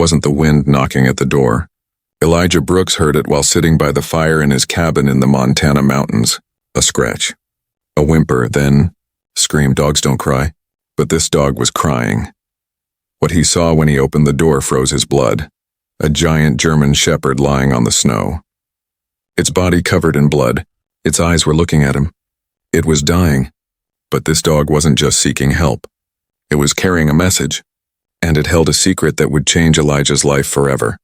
wasn't the wind knocking at the door. Elijah Brooks heard it while sitting by the fire in his cabin in the Montana mountains. A scratch. A whimper, then, scream. Dogs don't cry. But this dog was crying. What he saw when he opened the door froze his blood. A giant German shepherd lying on the snow. Its body covered in blood. Its eyes were looking at him. It was dying. But this dog wasn't just seeking help. It was carrying a message. And it held a secret that would change Elijah's life forever.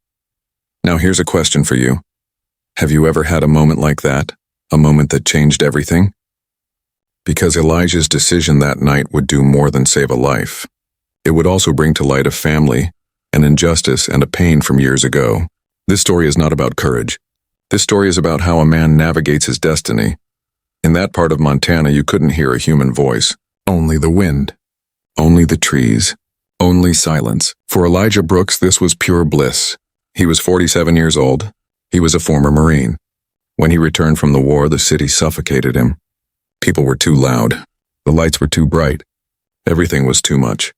Now here's a question for you. Have you ever had a moment like that? A moment that changed everything? Because Elijah's decision that night would do more than save a life. It would also bring to light a family, an injustice, and a pain from years ago. This story is not about courage. This story is about how a man navigates his destiny. In that part of Montana, you couldn't hear a human voice. Only the wind. Only the trees. Only silence. For Elijah Brooks, this was pure bliss. He was 47 years old. He was a former Marine. When he returned from the war, the city suffocated him. People were too loud. The lights were too bright. Everything was too much.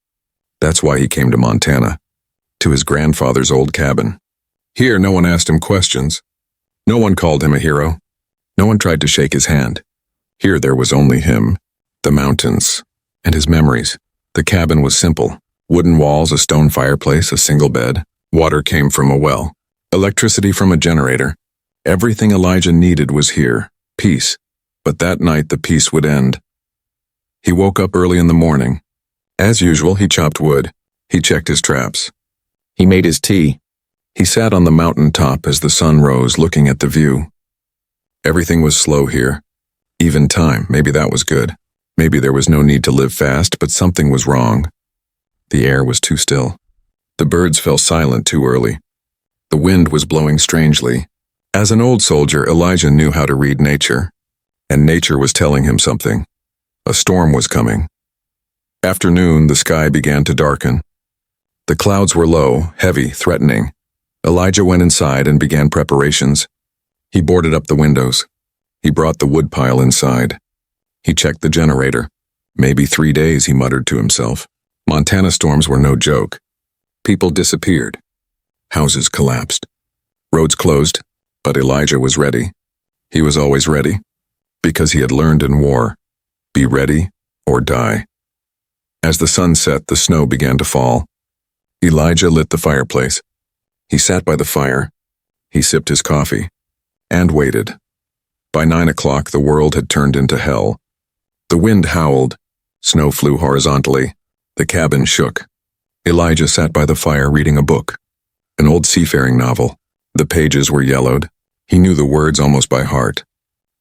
That's why he came to Montana, to his grandfather's old cabin. Here, no one asked him questions. No one called him a hero. No one tried to shake his hand. Here there was only him, the mountains, and his memories. The cabin was simple. Wooden walls, a stone fireplace, a single bed. Water came from a well. Electricity from a generator. Everything Elijah needed was here. Peace. But that night the peace would end. He woke up early in the morning. As usual, he chopped wood. He checked his traps. He made his tea. He sat on the mountain top as the sun rose, looking at the view. Everything was slow here. Even time, maybe that was good. Maybe there was no need to live fast, but something was wrong. The air was too still. The birds fell silent too early. The wind was blowing strangely. As an old soldier, Elijah knew how to read nature. And nature was telling him something. A storm was coming. After noon, the sky began to darken. The clouds were low, heavy, threatening. Elijah went inside and began preparations. He boarded up the windows. He brought the woodpile inside. He checked the generator. Maybe 3 days, he muttered to himself. Montana storms were no joke. People disappeared. Houses collapsed. Roads closed, but Elijah was ready. He was always ready, because he had learned in war. Be ready or die. As the sun set, the snow began to fall. Elijah lit the fireplace. He sat by the fire. He sipped his coffee. And waited. By 9 o'clock, the world had turned into hell. The wind howled. Snow flew horizontally. The cabin shook. Elijah sat by the fire reading a book. An old seafaring novel. The pages were yellowed. He knew the words almost by heart.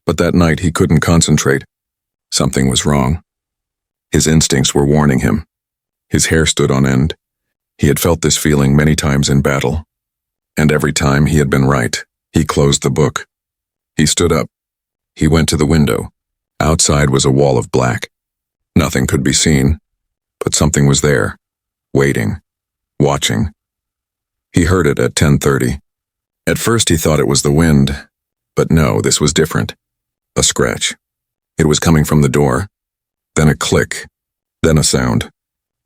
But that night he couldn't concentrate. Something was wrong. His instincts were warning him. His hair stood on end. He had felt this feeling many times in battle. And every time he had been right. He closed the book. He stood up. He went to the window. Outside was a wall of black. Nothing could be seen, but something was there, waiting, watching. He heard it at 10:30. At first he thought it was the wind, but no, this was different. A scratch. It was coming from the door. Then a click. Then a sound.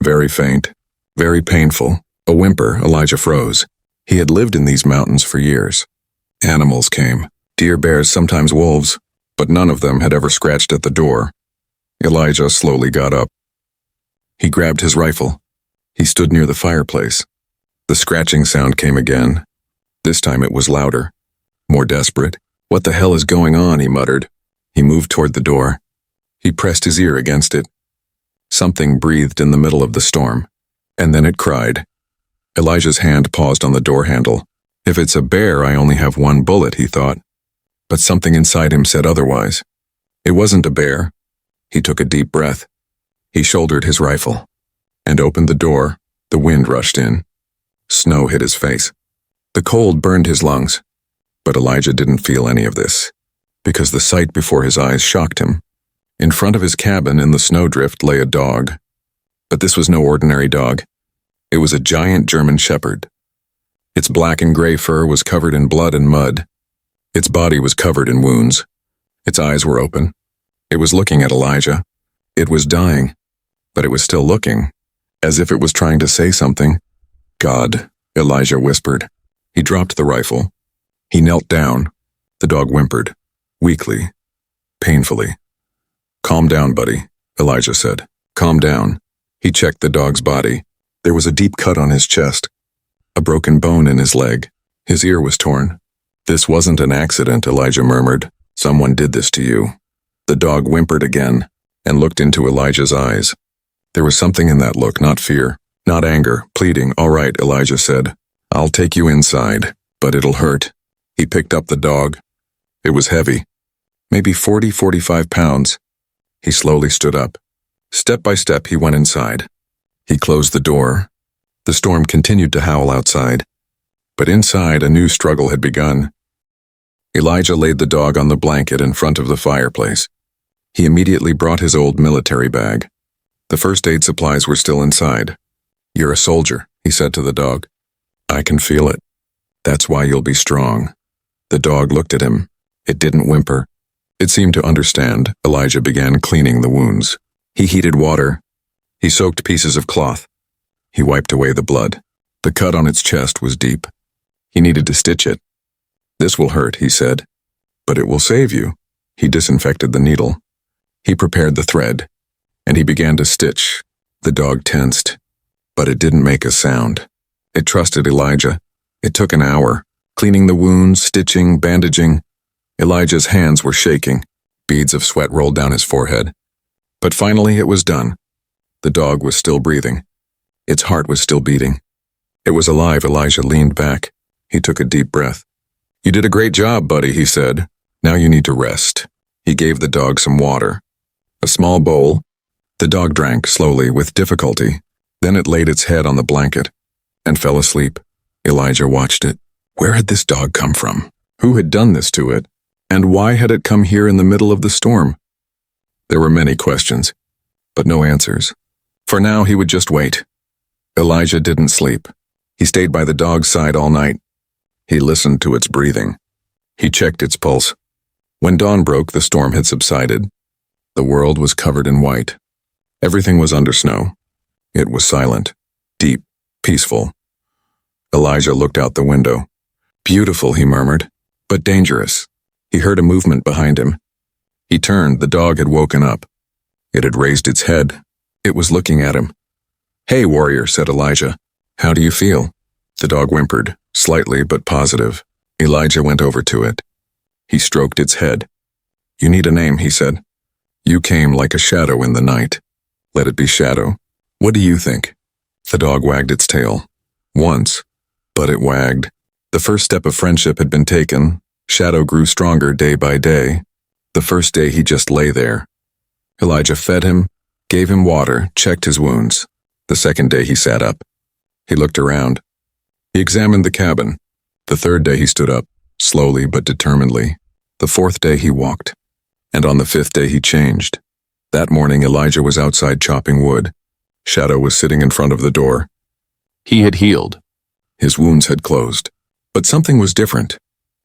Very faint, very painful. A whimper. Elijah froze. He had lived in these mountains for years. Animals came. Deer, bears, sometimes wolves, but none of them had ever scratched at the door. Elijah slowly got up. He grabbed his rifle. He stood near the fireplace. The scratching sound came again. This time it was louder, more desperate. What the hell is going on, he muttered. He moved toward the door. He pressed his ear against it. Something breathed in the middle of the storm, and then it cried. Elijah's hand paused on the door handle. If it's a bear, I only have one bullet, he thought. But something inside him said otherwise. It wasn't a bear. He took a deep breath. He shouldered his rifle and opened the door. The wind rushed in. Snow hit his face. The cold burned his lungs. But Elijah didn't feel any of this, because the sight before his eyes shocked him. In front of his cabin in the snowdrift lay a dog. But this was no ordinary dog. It was a giant German shepherd. Its black and gray fur was covered in blood and mud. Its body was covered in wounds. Its eyes were open. It was looking at Elijah. It was dying, but it was still looking, as if it was trying to say something. God, Elijah whispered. He dropped the rifle. He knelt down. The dog whimpered, weakly, painfully. Calm down, buddy, Elijah said. Calm down. He checked the dog's body. There was a deep cut on his chest, a broken bone in his leg. His ear was torn. This wasn't an accident, Elijah murmured. Someone did this to you. The dog whimpered again and looked into Elijah's eyes. There was something in that look, not fear, not anger, pleading. All right, Elijah said. I'll take you inside, but it'll hurt. He picked up the dog. It was heavy, maybe 45 pounds. He slowly stood up. Step by step, he went inside. He closed the door. The storm continued to howl outside. But inside, a new struggle had begun. Elijah laid the dog on the blanket in front of the fireplace. He immediately brought his old military bag. The first aid supplies were still inside. You're a soldier, he said to the dog. I can feel it. That's why you'll be strong. The dog looked at him. It didn't whimper. It seemed to understand. Elijah began cleaning the wounds. He heated water. He soaked pieces of cloth. He wiped away the blood. The cut on its chest was deep. He needed to stitch it. This will hurt, he said, but it will save you. He disinfected the needle. He prepared the thread, and he began to stitch. The dog tensed, but it didn't make a sound. It trusted Elijah. It took an hour, cleaning the wounds, stitching, bandaging. Elijah's hands were shaking. Beads of sweat rolled down his forehead. But finally it was done. The dog was still breathing. Its heart was still beating. It was alive. Elijah leaned back. He took a deep breath. You did a great job, buddy, he said. Now you need to rest. He gave the dog some water. A small bowl. The dog drank slowly, with difficulty. Then it laid its head on the blanket and fell asleep. Elijah watched it. Where had this dog come from? Who had done this to it? And why had it come here in the middle of the storm? There were many questions, but no answers. For now, he would just wait. Elijah didn't sleep. He stayed by the dog's side all night. He listened to its breathing. He checked its pulse. When dawn broke, the storm had subsided. The world was covered in white. Everything was under snow. It was silent, deep, peaceful. Elijah looked out the window. Beautiful, he murmured, but dangerous. He heard a movement behind him. He turned. The dog had woken up. It had raised its head. It was looking at him. Hey, warrior, said Elijah. How do you feel? The dog whimpered, slightly but positive. Elijah went over to it. He stroked its head. You need a name, he said. You came like a shadow in the night. Let it be Shadow. What do you think? The dog wagged its tail. Once, but it wagged. The first step of friendship had been taken. Shadow grew stronger day by day. The first day he just lay there. Elijah fed him, gave him water, checked his wounds. The second day he sat up. He looked around. He examined the cabin. The third day he stood up, slowly but determinedly. The fourth day he walked. And on the fifth day he changed. That morning Elijah was outside chopping wood. Shadow was sitting in front of the door. He had healed. His wounds had closed. But something was different.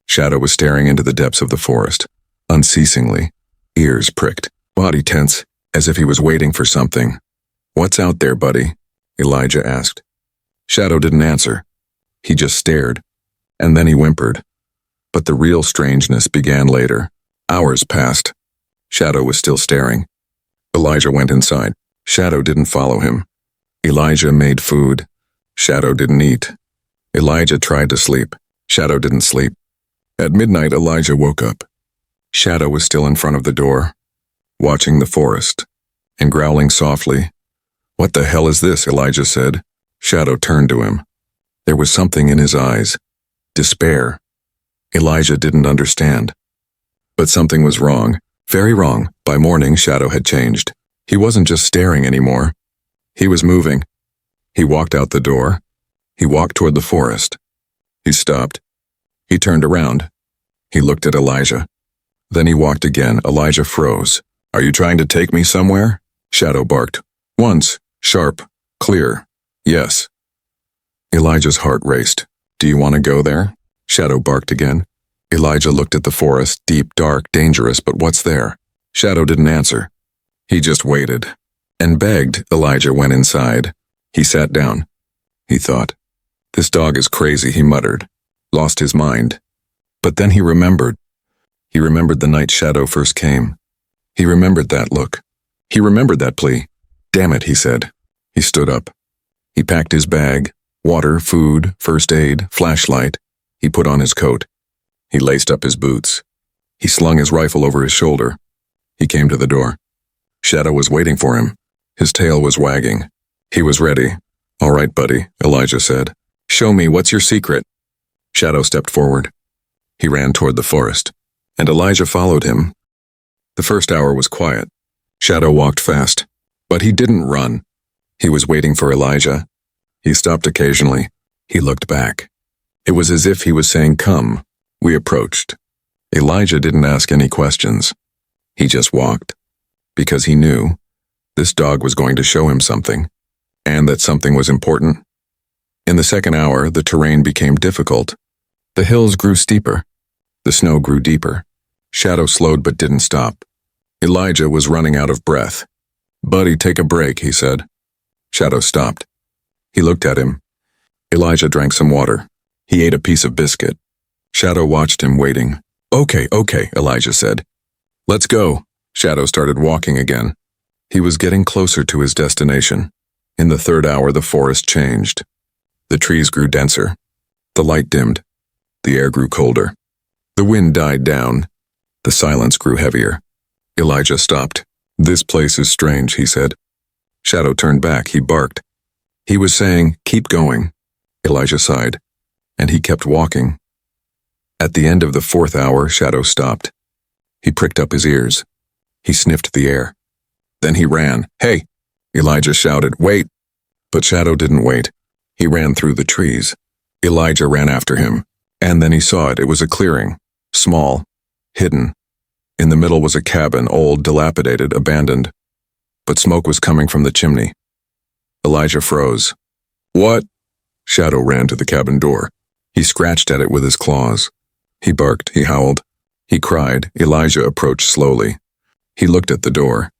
Shadow was staring into the depths of the forest, unceasingly, ears pricked, body tense, as if he was waiting for something. What's out there, buddy? Elijah asked. Shadow didn't answer. He just stared, and then he whimpered. But the real strangeness began later. Hours passed. Shadow was still staring. Elijah went inside. Shadow didn't follow him. Elijah made food. Shadow didn't eat. Elijah tried to sleep. Shadow didn't sleep. At midnight, Elijah woke up. Shadow was still in front of the door, watching the forest, and growling softly. What the hell is this? Elijah said. Shadow turned to him. There was something in his eyes. Despair. Elijah didn't understand. But something was wrong. Very wrong. By morning, Shadow had changed. He wasn't just staring anymore. He was moving. He walked out the door. He walked toward the forest. He stopped. He turned around. He looked at Elijah. Then he walked again. Elijah froze. Are you trying to take me somewhere? Shadow barked. Once. Sharp. Clear. Yes. Elijah's heart raced. Do you want to go there? Shadow barked again. Elijah looked at the forest, deep, dark, dangerous, but what's there? Shadow didn't answer. He just waited. And begged. Elijah went inside. He sat down. He thought. This dog is crazy, he muttered. Lost his mind. But then he remembered. He remembered the night Shadow first came. He remembered that look. He remembered that plea. Damn it, he said. He stood up. He packed his bag, water, food, first aid, flashlight. He put on his coat. He laced up his boots. He slung his rifle over his shoulder. He came to the door. Shadow was waiting for him. His tail was wagging. He was ready. All right, buddy, Elijah said. Show me, what's your secret? Shadow stepped forward. He ran toward the forest, and Elijah followed him. The first hour was quiet. Shadow walked fast, but he didn't run. He was waiting for Elijah. He stopped occasionally. He looked back. It was as if he was saying, come. We approached. Elijah didn't ask any questions. He just walked, because he knew this dog was going to show him something, and that something was important. In the second hour, the terrain became difficult. The hills grew steeper. The snow grew deeper. Shadow slowed but didn't stop. Elijah was running out of breath. Buddy, take a break, he said. Shadow stopped. He looked at him. Elijah drank some water. He ate a piece of biscuit. Shadow watched him, waiting. Okay, Elijah said. Let's go. Shadow started walking again. He was getting closer to his destination. In the third hour, the forest changed. The trees grew denser. The light dimmed. The air grew colder. The wind died down. The silence grew heavier. Elijah stopped. This place is strange, he said. Shadow turned back. He barked. He was saying, keep going. Elijah sighed, and he kept walking. At the end of the fourth hour, Shadow stopped. He pricked up his ears. He sniffed the air. Then he ran. Hey! Elijah shouted, wait! But Shadow didn't wait. He ran through the trees. Elijah ran after him, and then he saw it. It was a clearing, small, hidden. In the middle was a cabin, old, dilapidated, abandoned. But smoke was coming from the chimney. Elijah froze. What? Shadow ran to the cabin door. He scratched at it with his claws. He barked, he howled. He cried. Elijah approached slowly. He looked at the door.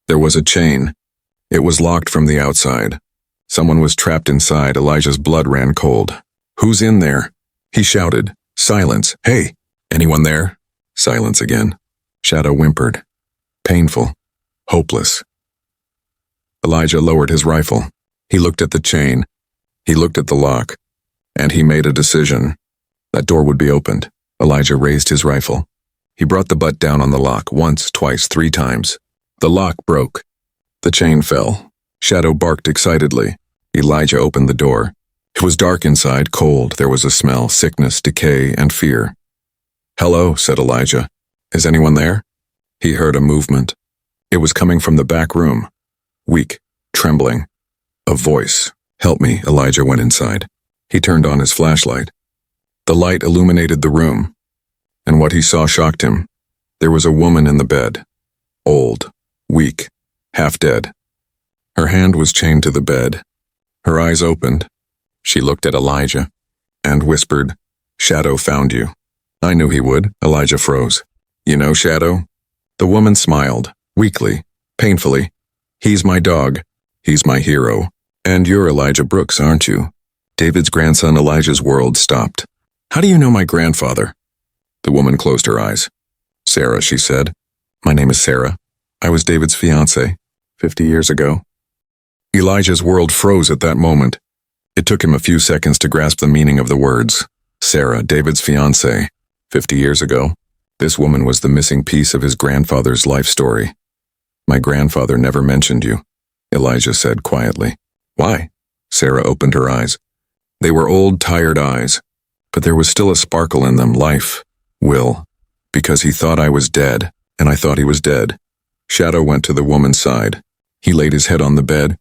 There was a chain. It was locked from the outside. Someone was trapped inside. Elijah's blood ran cold. Who's in there? He shouted. Silence. Hey! Anyone there? Silence again. Shadow whimpered. Painful. Hopeless. Elijah lowered his rifle. He looked at the chain. He looked at the lock. And he made a decision. That door would be opened. Elijah raised his rifle. He brought the butt down on the lock once, twice, 3 times. The lock broke. The chain fell. Shadow barked excitedly. Elijah opened the door. It was dark inside, cold. There was a smell, sickness, decay, and fear. Hello, said Elijah. Is anyone there? He heard a movement. It was coming from the back room. Weak, trembling. A voice. Help me, Elijah went inside. He turned on his flashlight. The light illuminated the room, and what he saw shocked him. There was a woman in the bed. Old, weak, half dead. Her hand was chained to the bed. Her eyes opened. She looked at Elijah and whispered, Shadow found you. I knew he would. Elijah froze. You know Shadow? The woman smiled, weakly, painfully. He's my dog. He's my hero. And you're Elijah Brooks, aren't you? David's grandson. Elijah's world stopped. How do you know my grandfather? The woman closed her eyes. Sarah, she said. My name is Sarah. I was David's fiancée 50 years ago. Elijah's world froze at that moment. It took him a few seconds to grasp the meaning of the words. Sarah, David's fiancée, 50 years ago. This woman was the missing piece of his grandfather's life story. My grandfather never mentioned you, Elijah said quietly. Why? Sarah opened her eyes. They were old, tired eyes, but there was still a sparkle in them, life, will, because he thought I was dead, and I thought he was dead. Shadow went to the woman's side. He laid his head on the bed.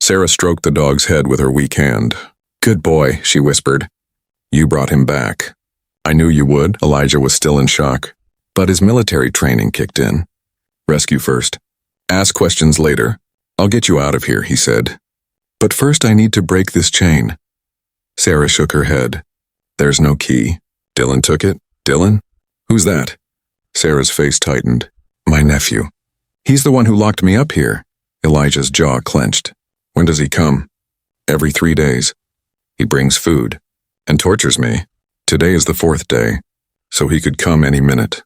Sarah stroked the dog's head with her weak hand. Good boy, she whispered. You brought him back. I knew you would. Elijah was still in shock, but his military training kicked in. Rescue first. Ask questions later. I'll get you out of here, he said. But first I need to break this chain. Sarah shook her head. There's no key. Dylan took it? Dylan? Who's that? Sarah's face tightened. My nephew. He's the one who locked me up here. Elijah's jaw clenched. When does he come? Every 3 days. He brings food and tortures me. Today is the 4th day, so he could come any minute.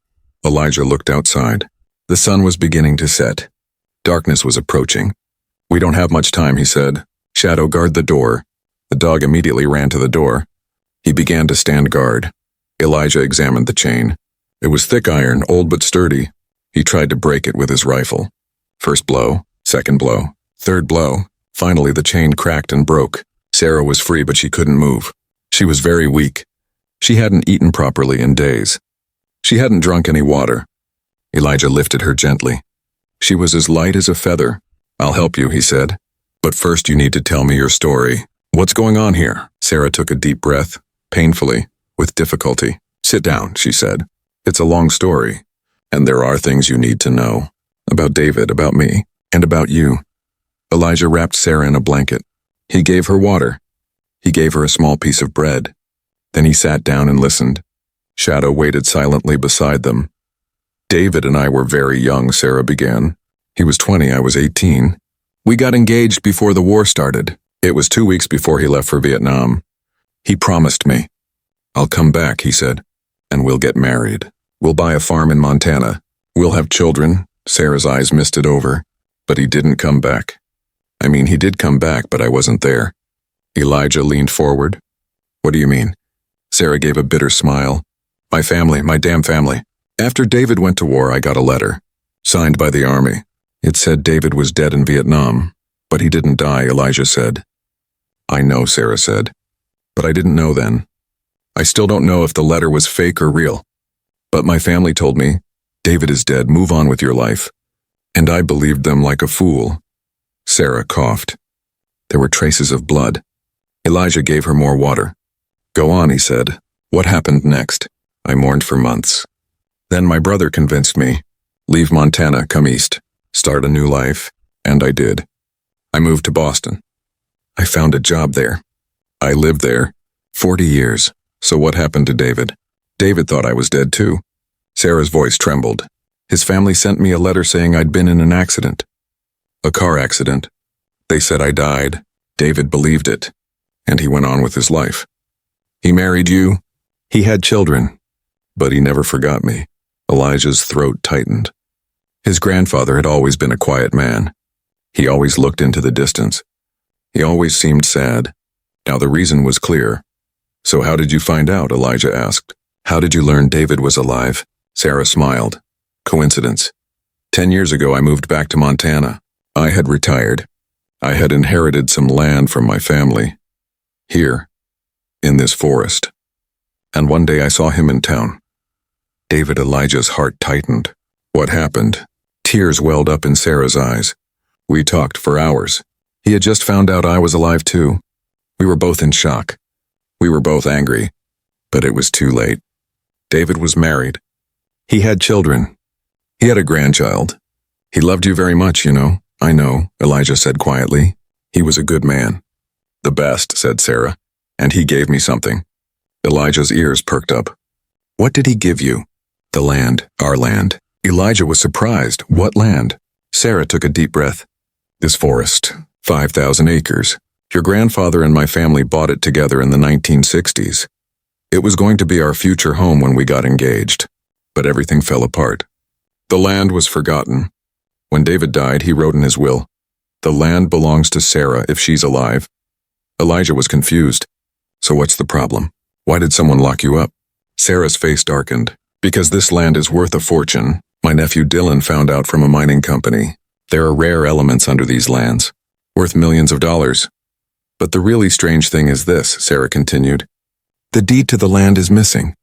Elijah looked outside. The sun was beginning to set. Darkness was approaching. We don't have much time, he said. Shadow, guard the door. The dog immediately ran to the door. He began to stand guard. Elijah examined the chain. It was thick iron, old but sturdy. He tried to break it with his rifle. First blow, second blow, third blow. Finally, the chain cracked and broke. Sarah was free, but she couldn't move. She was very weak. She hadn't eaten properly in days. She hadn't drunk any water. Elijah lifted her gently. She was as light as a feather. I'll help you, he said. But first you need to tell me your story. What's going on here? Sarah took a deep breath, painfully, with difficulty. Sit down, she said. It's a long story, and there are things you need to know. About David, about me, and about you. Elijah wrapped Sarah in a blanket. He gave her water. He gave her a small piece of bread. Then he sat down and listened. Shadow waited silently beside them. David and I were very young, Sarah began. He was 20, I was 18. We got engaged before the war started. It was 2 weeks before he left for Vietnam. He promised me. I'll come back, he said, and we'll get married. We'll buy a farm in Montana. We'll have children. Sarah's eyes misted over. But he didn't come back. I mean, he did come back, but I wasn't there. Elijah leaned forward. What do you mean? Sarah gave a bitter smile. My family, my damn family. After David went to war, I got a letter, signed by the army. It said David was dead in Vietnam, but he didn't die, Elijah said. I know, Sarah said, but I didn't know then. I still don't know if the letter was fake or real. But my family told me, David is dead, move on with your life. And I believed them like a fool. Sarah coughed. There were traces of blood. Elijah gave her more water. Go on, he said. What happened next? I mourned for months. Then my brother convinced me. Leave Montana, come east. Start a new life. And I did. I moved to Boston. I found a job there. I lived there 40 years. So what happened to David? David thought I was dead too. Sarah's voice trembled. His family sent me a letter saying I'd been in an accident. A car accident. They said I died. David believed it. And he went on with his life. He married you. He had children. But he never forgot me. Elijah's throat tightened. His grandfather had always been a quiet man. He always looked into the distance. He always seemed sad. Now the reason was clear. So how did you find out? Elijah asked. How did you learn David was alive? Sarah smiled. Coincidence. 10 years ago I moved back to Montana. I had retired. I had inherited some land from my family. Here, in this forest. And one day I saw him in town. David, Elijah's heart tightened. What happened? Tears welled up in Sarah's eyes. We talked for hours. He had just found out I was alive too. We were both in shock. We were both angry. But it was too late. David was married. He had children. He had a grandchild. He loved you very much, you know. I know, Elijah said quietly. He was a good man. The best, said Sarah. And he gave me something. Elijah's ears perked up. What did he give you? The land, our land. Elijah was surprised. What land? Sarah took a deep breath. This forest, 5,000 acres. Your grandfather and my family bought it together in the 1960s. It was going to be our future home when we got engaged, but everything fell apart. The land was forgotten. When David died, he wrote in his will, the land belongs to Sarah if she's alive. Elijah was confused. So what's the problem? Why did someone lock you up? Sarah's face darkened. Because this land is worth a fortune. My nephew Dylan found out from a mining company. There are rare elements under these lands, worth millions of dollars. But the really strange thing is this, Sarah continued. The deed to the land is missing.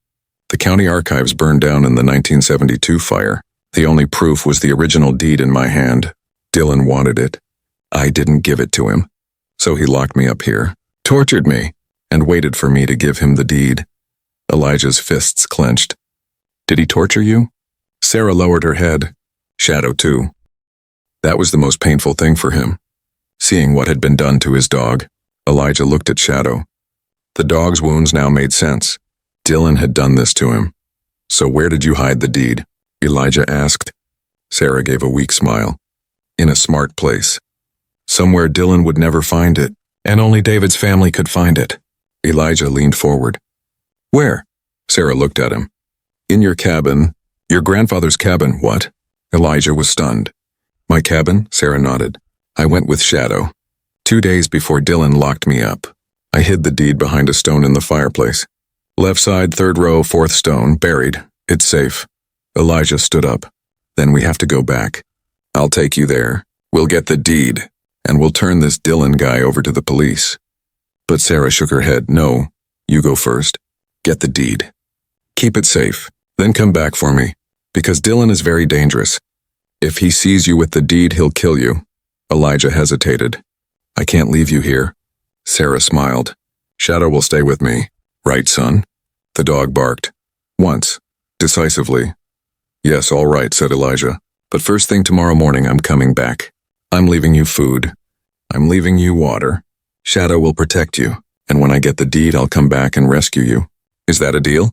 The county archives burned down in the 1972 fire. The only proof was the original deed in my hand. Dylan wanted it. I didn't give it to him. So he locked me up here, tortured me, and waited for me to give him the deed. Elijah's fists clenched. Did he torture you? Sarah lowered her head. Shadow too. That was the most painful thing for him. Seeing what had been done to his dog, Elijah looked at Shadow. The dog's wounds now made sense. Dylan had done this to him. So where did you hide the deed? Elijah asked. Sarah gave a weak smile. In a smart place. Somewhere Dylan would never find it, and only David's family could find it. Elijah leaned forward. Where? Sarah looked at him. In your cabin. Your grandfather's cabin, what? Elijah was stunned. My cabin? Sarah nodded. I went with Shadow. 2 days before Dylan locked me up. I hid the deed behind a stone in the fireplace. Left side, 3rd row, 4th stone, buried. It's safe. Elijah stood up. Then we have to go back. I'll take you there. We'll get the deed, and we'll turn this Dylan guy over to the police. But Sarah shook her head. No, you go first. Get the deed. Keep it safe, then come back for me, because Dylan is very dangerous. If he sees you with the deed, he'll kill you. Elijah hesitated. I can't leave you here. Sarah smiled. Shadow will stay with me. Right, son? The dog barked. Once. Decisively. Yes, all right, said Elijah. But first thing tomorrow morning, I'm coming back. I'm leaving you food. I'm leaving you water. Shadow will protect you, and when I get the deed, I'll come back and rescue you. Is that a deal?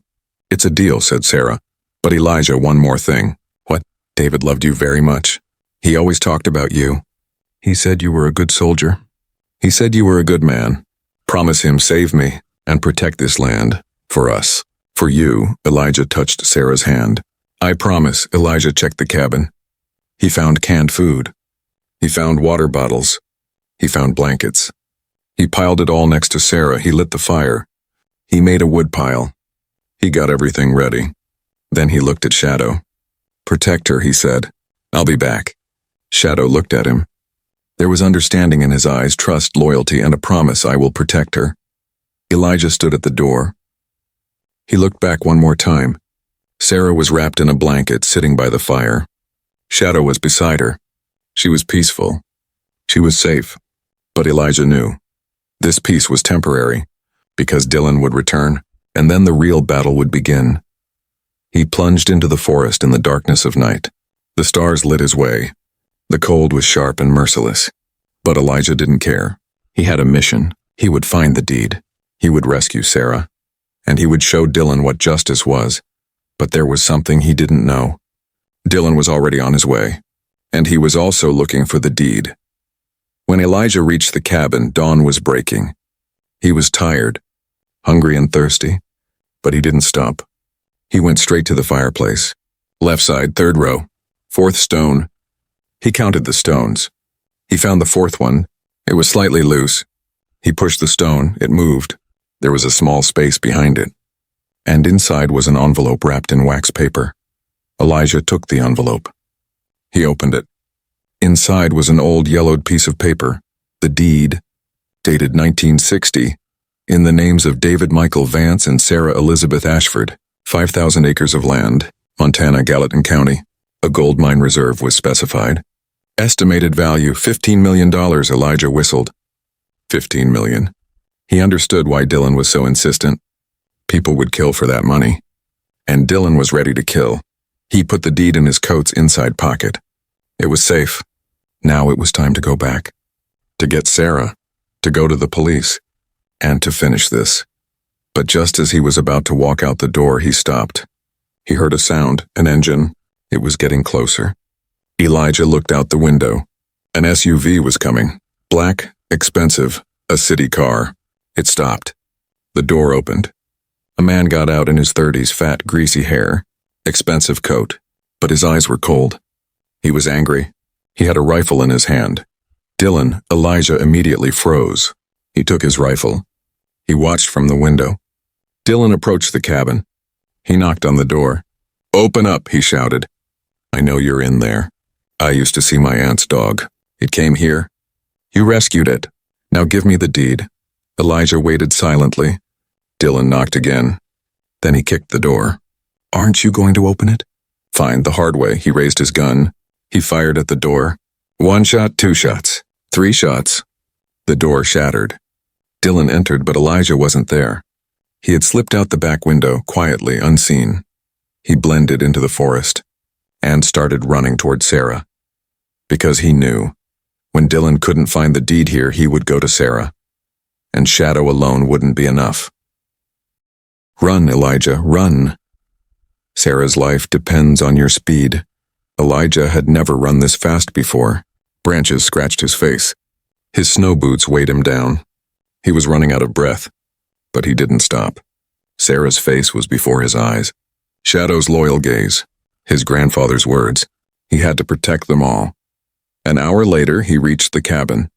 It's a deal, said Sarah. But Elijah, one more thing. What? David loved you very much. He always talked about you. He said you were a good soldier. He said you were a good man. Promise him save me and protect this land. For us. For you, Elijah touched Sarah's hand. I promise, Elijah checked the cabin. He found canned food. He found water bottles. He found blankets. He piled it all next to Sarah. He lit the fire. He made a wood pile. He got everything ready. Then he looked at Shadow. Protect her, he said. I'll be back. Shadow looked at him. There was understanding in his eyes, trust, loyalty, and a promise. I will protect her. Elijah stood at the door. He looked back one more time. Sarah was wrapped in a blanket, sitting by the fire. Shadow was beside her. She was peaceful. She was safe. But Elijah knew. This peace was temporary, because Dylan would return, and then the real battle would begin. He plunged into the forest in the darkness of night. The stars lit his way. The cold was sharp and merciless. But Elijah didn't care. He had a mission. He would find the deed. He would rescue Sarah. And he would show Dylan what justice was. But there was something he didn't know. Dylan was already on his way. And he was also looking for the deed. When Elijah reached the cabin, dawn was breaking. He was tired, hungry and thirsty, but he didn't stop. He went straight to the fireplace. Left side, 3rd row, 4th stone. He counted the stones. He found the 4th one. It was slightly loose. He pushed the stone. It moved. There was a small space behind it. And inside was an envelope wrapped in wax paper. Elijah took the envelope. He opened it. Inside was an old yellowed piece of paper, the deed, dated 1960, in the names of David Michael Vance and Sarah Elizabeth Ashford, 5,000 acres of land, Montana, Gallatin County. A gold mine reserve was specified. Estimated value, $15 million, Elijah whistled. $15 million. He understood why Dylan was so insistent. People would kill for that money. And Dylan was ready to kill. He put the deed in his coat's inside pocket. It was safe. Now it was time to go back. To get Sarah. To go to the police. And to finish this. But just as he was about to walk out the door, he stopped. He heard a sound, an engine. It was getting closer. Elijah looked out the window. An SUV was coming. Black, expensive, a city car. It stopped. The door opened. A man got out in his 30s, fat, greasy hair. Expensive coat. But his eyes were cold. He was angry. He had a rifle in his hand. Dylan, Elijah immediately froze. He took his rifle. He watched from the window. Dylan approached the cabin. He knocked on the door. Open up, he shouted. I know you're in there. I used to see my aunt's dog. It came here. You rescued it. Now give me the deed. Elijah waited silently. Dylan knocked again. Then he kicked the door. Aren't you going to open it? Fine, the hard way. He raised his gun. He fired at the door. 1 shot, 2 shots, 3 shots. The door shattered. Dylan entered, but Elijah wasn't there. He had slipped out the back window, quietly, unseen. He blended into the forest and started running toward Sarah. Because he knew, when Dylan couldn't find the deed here, he would go to Sarah. And Shadow alone wouldn't be enough. Run, Elijah, run. Sarah's life depends on your speed. Elijah had never run this fast before. Branches scratched his face. His snow boots weighed him down. He was running out of breath. But he didn't stop. Sarah's face was before his eyes. Shadow's loyal gaze. His grandfather's words. He had to protect them all. An hour later, he reached the cabin.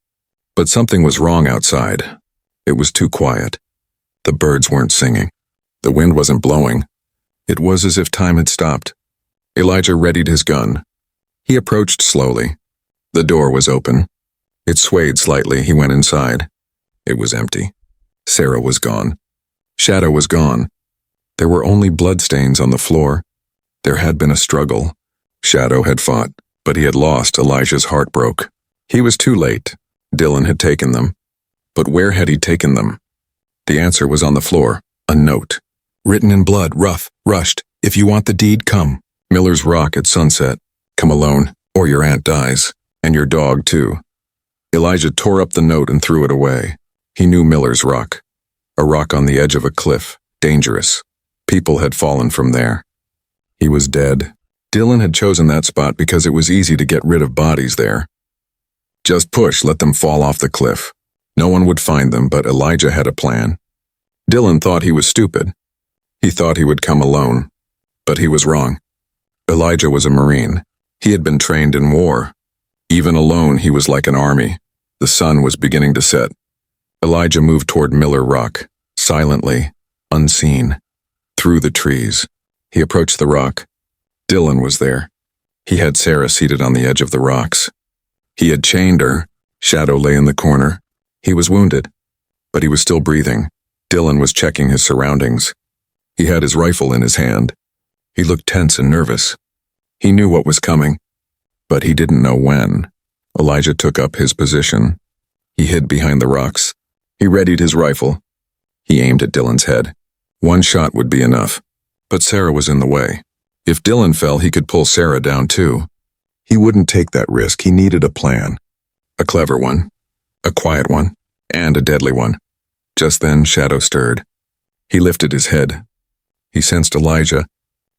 But something was wrong outside. It was too quiet. The birds weren't singing. The wind wasn't blowing. It was as if time had stopped. Elijah readied his gun. He approached slowly. The door was open. It swayed slightly. He went inside. It was empty. Sarah was gone. Shadow was gone. There were only bloodstains on the floor. There had been a struggle. Shadow had fought, but he had lost. Elijah's heart broke. He was too late. Dylan had taken them. But where had he taken them? The answer was on the floor. A note. Written in blood, rough, rushed. If you want the deed, come. Miller's Rock at sunset. Come alone, or your aunt dies. And your dog, too. Elijah tore up the note and threw it away. He knew Miller's Rock. A rock on the edge of a cliff. Dangerous. People had fallen from there. He was dead. Dylan had chosen that spot because it was easy to get rid of bodies there. Just push, let them fall off the cliff. No one would find them, but Elijah had a plan. Dylan thought he was stupid. He thought he would come alone. But he was wrong. Elijah was a Marine. He had been trained in war. Even alone, he was like an army. The sun was beginning to set. Elijah moved toward Miller Rock, silently, unseen. Through the trees. He approached the rock. Dylan was there. He had Sarah seated on the edge of the rocks. He had chained her. Shadow lay in the corner. He was wounded, but he was still breathing. Dylan was checking his surroundings. He had his rifle in his hand. He looked tense and nervous. He knew what was coming, but he didn't know when. Elijah took up his position. He hid behind the rocks. He readied his rifle. He aimed at Dylan's head. One shot would be enough, but Sarah was in the way. If Dylan fell, he could pull Sarah down too. He wouldn't take that risk. He needed a plan. A clever one, a quiet one, and a deadly one. Just then, Shadow stirred. He lifted his head. He sensed Elijah.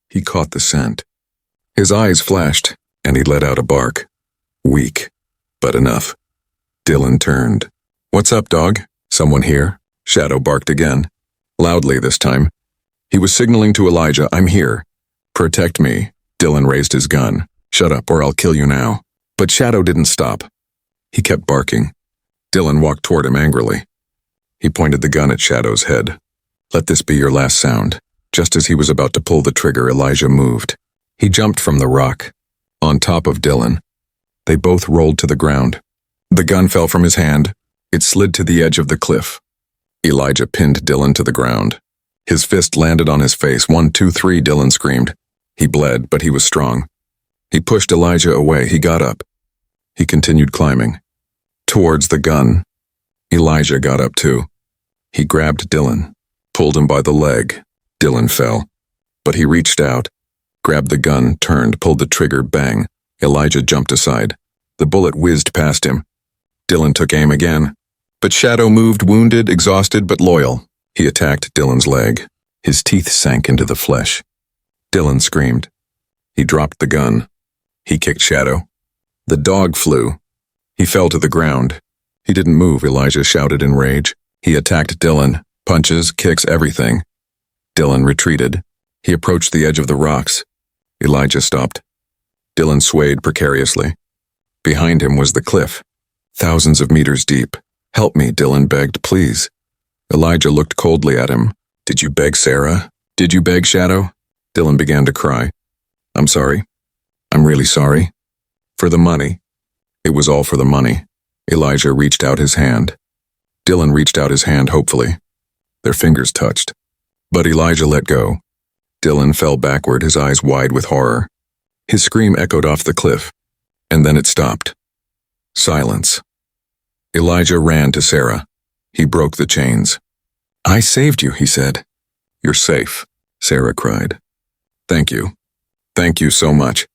He caught the scent. His eyes flashed, and he let out a bark. Weak, but enough. Dylan turned. What's up, dog? Someone here? Shadow barked again. Loudly this time. He was signaling to Elijah, I'm here. Protect me. Dylan raised his gun. Shut up or I'll kill you now. But Shadow didn't stop. He kept barking. Dylan walked toward him angrily. He pointed the gun at Shadow's head. Let this be your last sound. Just as he was about to pull the trigger, Elijah moved. He jumped from the rock, on top of Dylan. They both rolled to the ground. The gun fell from his hand. It slid to the edge of the cliff. Elijah pinned Dylan to the ground. His fist landed on his face. 1, 2, 3, Dylan screamed. He bled, but he was strong. He pushed Elijah away. He got up. He continued climbing. Towards the gun. Elijah got up too. He grabbed Dylan, pulled him by the leg. Dylan fell. But he reached out, grabbed the gun, turned, pulled the trigger, bang. Elijah jumped aside. The bullet whizzed past him. Dylan took aim again. But Shadow moved, wounded, exhausted, but loyal. He attacked Dylan's leg. His teeth sank into the flesh. Dylan screamed. He dropped the gun. He kicked Shadow. The dog flew. He fell to the ground. He didn't move, Elijah shouted in rage. He attacked Dylan. Punches, kicks, everything. Dylan retreated. He approached the edge of the rocks. Elijah stopped. Dylan swayed precariously. Behind him was the cliff, thousands of meters deep. Help me, Dylan begged, please. Elijah looked coldly at him. Did you beg Sarah? Did you beg Shadow? Dylan began to cry. I'm sorry. I'm really sorry. For the money. It was all for the money. Elijah reached out his hand. Dylan reached out his hand hopefully. Their fingers touched. But Elijah let go. Dylan fell backward, his eyes wide with horror. His scream echoed off the cliff. And then it stopped. Silence. Elijah ran to Sarah. He broke the chains. I saved you, he said. You're safe, Sarah cried. Thank you. Thank you so much.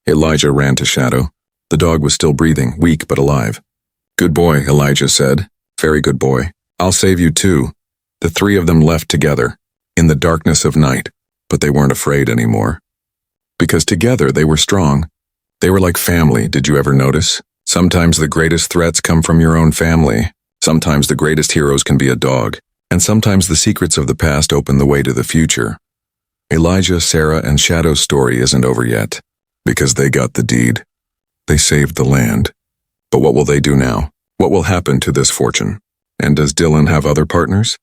Elijah ran to Shadow. The dog was still breathing, weak but alive. Good boy, Elijah said. Very good boy. I'll save you too. The three of them left together, in the darkness of night, but they weren't afraid anymore. Because together they were strong. They were like family, did you ever notice? Sometimes the greatest threats come from your own family. Sometimes the greatest heroes can be a dog. And sometimes the secrets of the past open the way to the future. Elijah, Sarah, and Shadow's story isn't over yet, because they got the deed. They saved the land. But what will they do now? What will happen to this fortune? And does Dylan have other partners?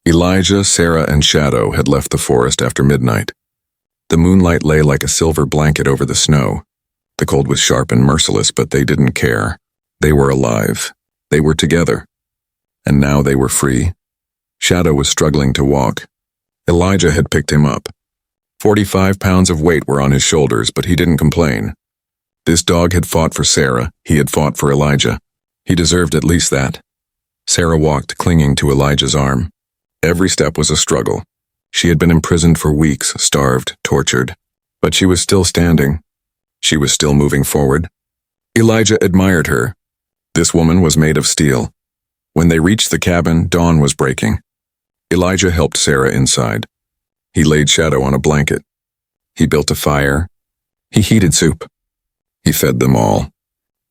Elijah, Sarah, and Shadow had left the forest after midnight. The moonlight lay like a silver blanket over the snow. The cold was sharp and merciless, but they didn't care. They were alive. They were together. And now they were free. Shadow was struggling to walk. Elijah had picked him up. 45 pounds of weight were on his shoulders, but he didn't complain. This dog had fought for Sarah. He had fought for Elijah. He deserved at least that. Sarah walked, clinging to Elijah's arm. Every step was a struggle. She had been imprisoned for weeks, starved, tortured. But she was still standing. She was still moving forward. Elijah admired her. This woman was made of steel. When they reached the cabin, dawn was breaking. Elijah helped Sarah inside. He laid Shadow on a blanket. He built a fire. He heated soup. He fed them all.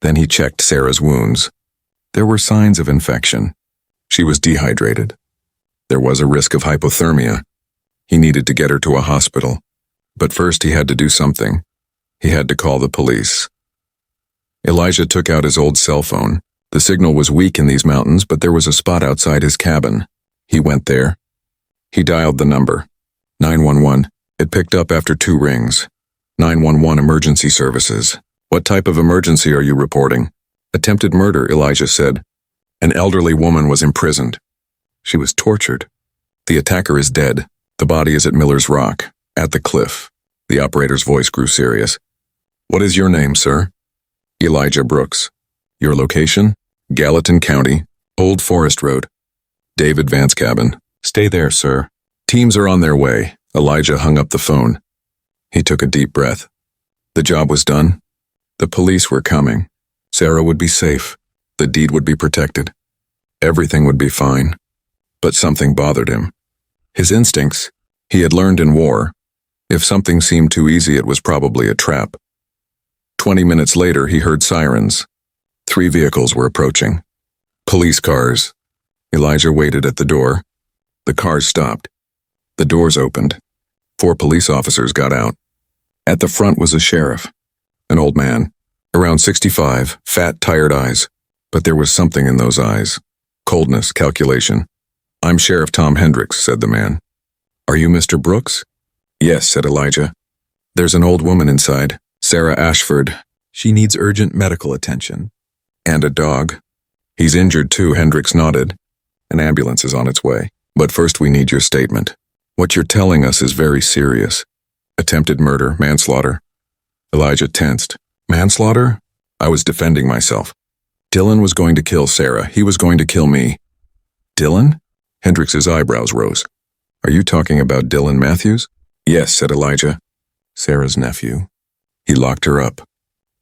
Then he checked Sarah's wounds. There were signs of infection. She was dehydrated. There was a risk of hypothermia. He needed to get her to a hospital. But first he had to do something. He had to call the police. Elijah took out his old cell phone. The signal was weak in these mountains, but there was a spot outside his cabin. He went there. He dialed the number. 911. It picked up after 2 rings. 911 emergency services. What type of emergency are you reporting? Attempted murder, Elijah said. An elderly woman was imprisoned. She was tortured. The attacker is dead. The body is at Miller's Rock, at the cliff. The operator's voice grew serious. What is your name, sir? Elijah Brooks. Your location? Gallatin County, Old Forest Road. David Vance cabin. Stay there, sir. Teams are on their way. Elijah hung up the phone. He took a deep breath. The job was done. The police were coming. Sarah would be safe. The deed would be protected. Everything would be fine. But something bothered him. His instincts. He had learned in war. If something seemed too easy, it was probably a trap. 20 minutes later, he heard sirens. 3 vehicles were approaching. Police cars. Elijah waited at the door. The cars stopped. The doors opened. 4 police officers got out. At the front was a sheriff. An old man. Around 65, fat, tired eyes. But there was something in those eyes. Coldness, calculation. I'm Sheriff Tom Hendricks, said the man. Are you Mr. Brooks? Yes, said Elijah. There's an old woman inside, Sarah Ashford. She needs urgent medical attention. And a dog. He's injured too, Hendricks nodded. An ambulance is on its way. But first we need your statement. What you're telling us is very serious. Attempted murder, manslaughter. Elijah tensed. Manslaughter? I was defending myself. Dylan was going to kill Sarah. He was going to kill me. Dylan? Hendricks's eyebrows rose. Are you talking about Dylan Matthews? Yes, said Elijah. Sarah's nephew. He locked her up.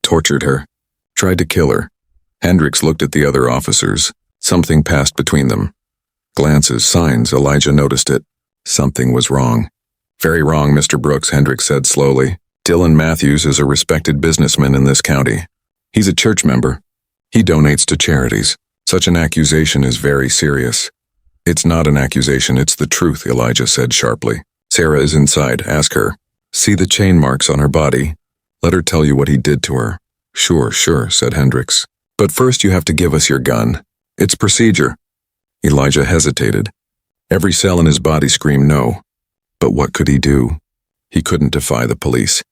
Tortured her. Tried to kill her. Hendricks looked at the other officers. Something passed between them. Glances, signs, Elijah noticed it. Something was wrong. Very wrong, Mr. Brooks, Hendricks said slowly. Dylan Matthews is a respected businessman in this county. He's a church member. He donates to charities. Such an accusation is very serious. It's not an accusation, it's the truth, Elijah said sharply. Sarah is inside, ask her. See the chain marks on her body. Let her tell you what he did to her. Sure, said Hendricks. But first you have to give us your gun. It's procedure. Elijah hesitated. Every cell in his body screamed no. But what could he do? He couldn't defy the police.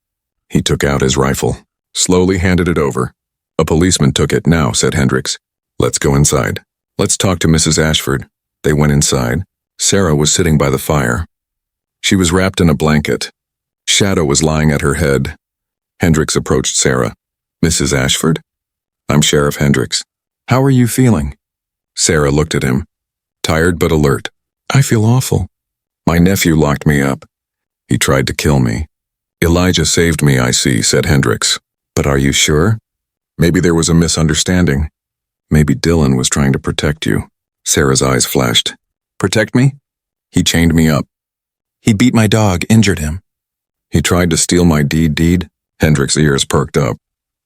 He took out his rifle, slowly handed it over. A policeman took it. Now, said Hendricks. Let's go inside. Let's talk to Mrs. Ashford. They went inside. Sarah was sitting by the fire. She was wrapped in a blanket. Shadow was lying at her head. Hendricks approached Sarah. Mrs. Ashford? I'm Sheriff Hendricks. How are you feeling? Sarah looked at him. Tired but alert. I feel awful. My nephew locked me up. He tried to kill me. Elijah saved me, I see, said Hendricks. But are you sure? Maybe there was a misunderstanding. Maybe Dylan was trying to protect you. Sarah's eyes flashed. Protect me? He chained me up. He beat my dog, injured him. He tried to steal my deed? Hendricks' ears perked up.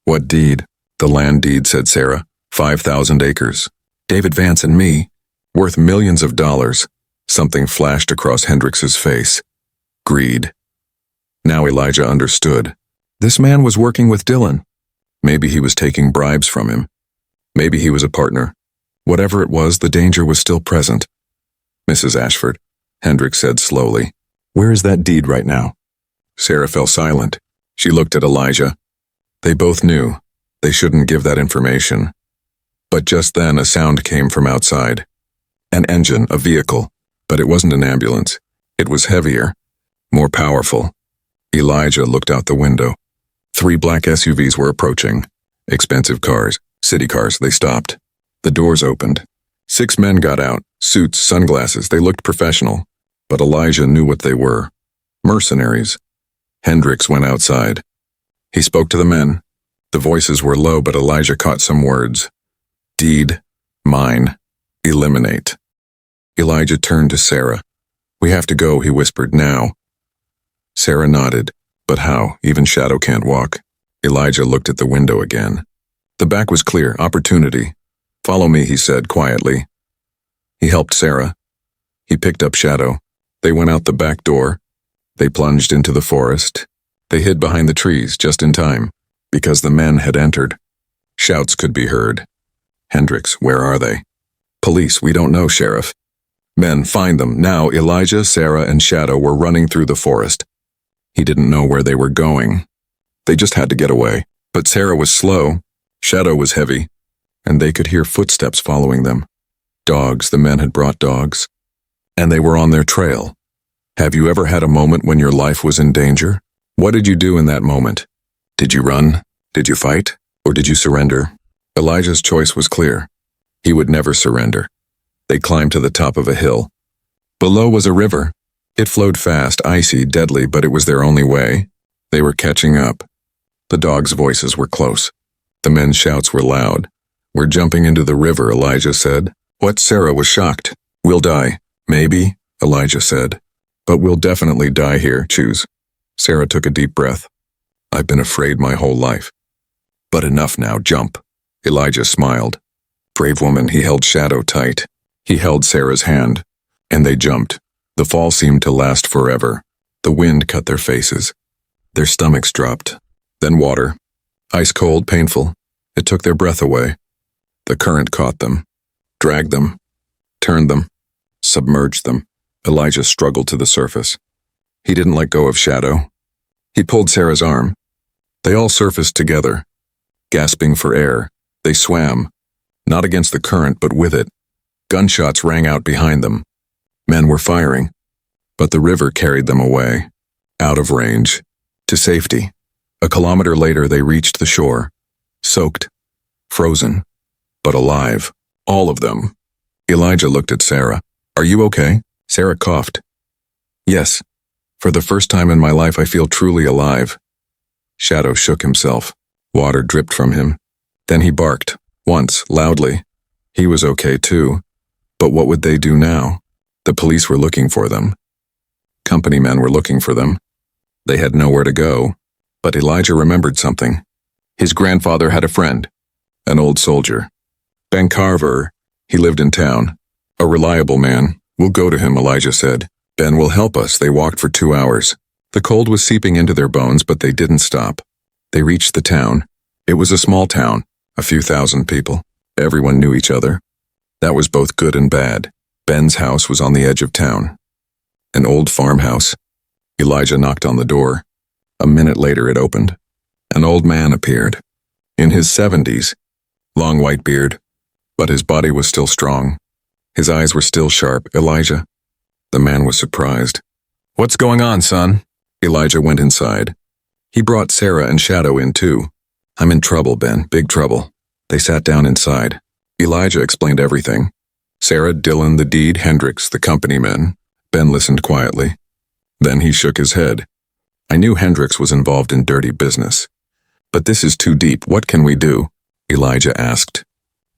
What deed? The land deed, said Sarah. 5,000 acres. David Vance and me. Worth millions of dollars. Something flashed across Hendrix's face. Greed. Now Elijah understood. This man was working with Dylan. Maybe he was taking bribes from him. Maybe he was a partner. Whatever it was, the danger was still present. Mrs. Ashford, Hendrix said slowly, where is that deed right now? Sarah fell silent. She looked at Elijah. They both knew. They shouldn't give that information. But just then a sound came from outside. An engine, a vehicle. But it wasn't an ambulance. It was heavier, more powerful. Elijah looked out the window. 3 black SUVs were approaching. Expensive cars, city cars. They stopped. The doors opened. 6 men got out, suits, sunglasses. They looked professional. But Elijah knew what they were. Mercenaries. Hendrix went outside. He spoke to the men. The voices were low, but Elijah caught some words. Deed, mine, eliminate. Elijah turned to Sarah. We have to go, he whispered, now. Sarah nodded. But how? Even Shadow can't walk. Elijah looked at the window again. The back was clear, opportunity. Follow me, he said quietly. He helped Sarah. He picked up Shadow. They went out the back door. They plunged into the forest. They hid behind the trees just in time, because the men had entered. Shouts could be heard. Hendrix, where are they? Police, we don't know, Sheriff. Men, find them. Now Elijah, Sarah, and Shadow were running through the forest. He didn't know where they were going. They just had to get away. But Sarah was slow. Shadow was heavy. And they could hear footsteps following them. Dogs, the men had brought dogs. And they were on their trail. Have you ever had a moment when your life was in danger? What did you do in that moment? Did you run? Did you fight? Or did you surrender? Elijah's choice was clear. He would never surrender. They climbed to the top of a hill. Below was a river. It flowed fast, icy, deadly, but it was their only way. They were catching up. The dogs' voices were close. The men's shouts were loud. We're jumping into the river, Elijah said. What? Sarah was shocked. We'll die. Maybe, Elijah said. But we'll definitely die here, choose. Sarah took a deep breath. I've been afraid my whole life. But enough now, jump. Elijah smiled. Brave woman, he held Shadow tight. He held Sarah's hand. And they jumped. The fall seemed to last forever. The wind cut their faces. Their stomachs dropped. Then water. Ice cold, painful. It took their breath away. The current caught them. Dragged them. Turned them. Submerged them. Elijah struggled to the surface. He didn't let go of Shadow. He pulled Sarah's arm. They all surfaced together. Gasping for air, they swam. Not against the current, but with it. Gunshots rang out behind them. Men were firing. But the river carried them away. Out of range. To safety. A kilometer later, they reached the shore. Soaked. Frozen. But alive. All of them. Elijah looked at Sarah. Are you okay? Sarah coughed. Yes. For the first time in my life, I feel truly alive. Shadow shook himself. Water dripped from him. Then he barked. Once, loudly. He was okay too. But what would they do now? The police were looking for them. Company men were looking for them. They had nowhere to go. But Elijah remembered something. His grandfather had a friend. An old soldier. Ben Carver. He lived in town. A reliable man. We'll go to him, Elijah said. Ben will help us. They walked for 2 hours. The cold was seeping into their bones, but they didn't stop. They reached the town. It was a small town, a few thousand people. Everyone knew each other. That was both good and bad. Ben's house was on the edge of town. An old farmhouse. Elijah knocked on the door. A minute later it opened. An old man appeared. In his 70s. Long white beard. But his body was still strong. His eyes were still sharp. Elijah. The man was surprised. What's going on, son? Elijah went inside. He brought Sarah and Shadow in too. I'm in trouble, Ben, big trouble. They sat down inside. Elijah explained everything. Sarah, Dylan, the deed, Hendrix, the company men. Ben listened quietly. Then he shook his head. I knew Hendrix was involved in dirty business. But this is too deep. What can we do? Elijah asked.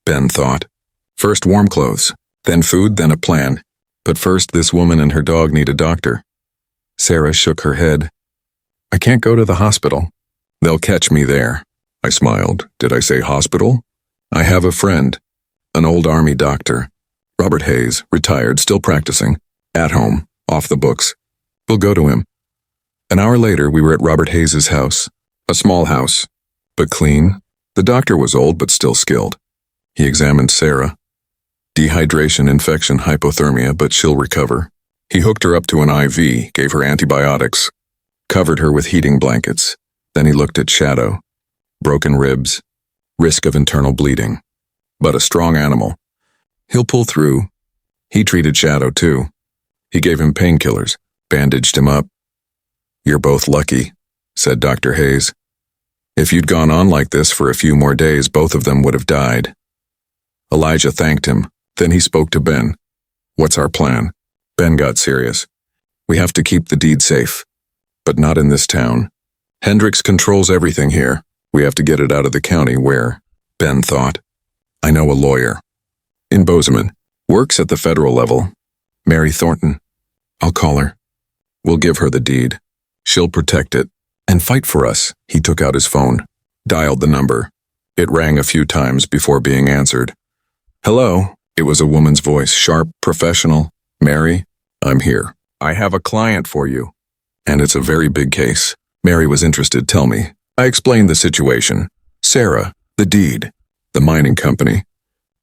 Ben thought. First warm clothes, then food, then a plan. But first this woman and her dog need a doctor. Sarah shook her head. I can't go to the hospital. They'll catch me there. I smiled. Did I say hospital? I have a friend, an old army doctor. Robert Hayes, retired, still practicing. At home, off the books. We'll go to him. An hour later, we were at Robert Hayes's house. A small house, but clean. The doctor was old but still skilled. He examined Sarah. Dehydration, infection, hypothermia, but she'll recover. He hooked her up to an IV, gave her antibiotics, covered her with heating blankets. Then he looked at Shadow. Broken ribs, risk of internal bleeding. But a strong animal. He'll pull through. He treated Shadow too. He gave him painkillers, bandaged him up. You're both lucky, said Dr. Hayes. If you'd gone on like this for a few more days, both of them would have died. Elijah thanked him. Then he spoke to Ben. What's our plan? Ben got serious. We have to keep the deed safe. But not in this town. Hendricks controls everything here. We have to get it out of the county where, Ben thought. I know a lawyer. In Bozeman. Works at the federal level. Mary Thornton. I'll call her. We'll give her the deed. She'll protect it. And fight for us. He took out his phone. Dialed the number. It rang a few times before being answered. Hello. It was a woman's voice, sharp, professional. Mary, I'm here. I have a client for you. And it's a very big case. Mary was interested. Tell me. I explained the situation. Sarah, the deed, the mining company,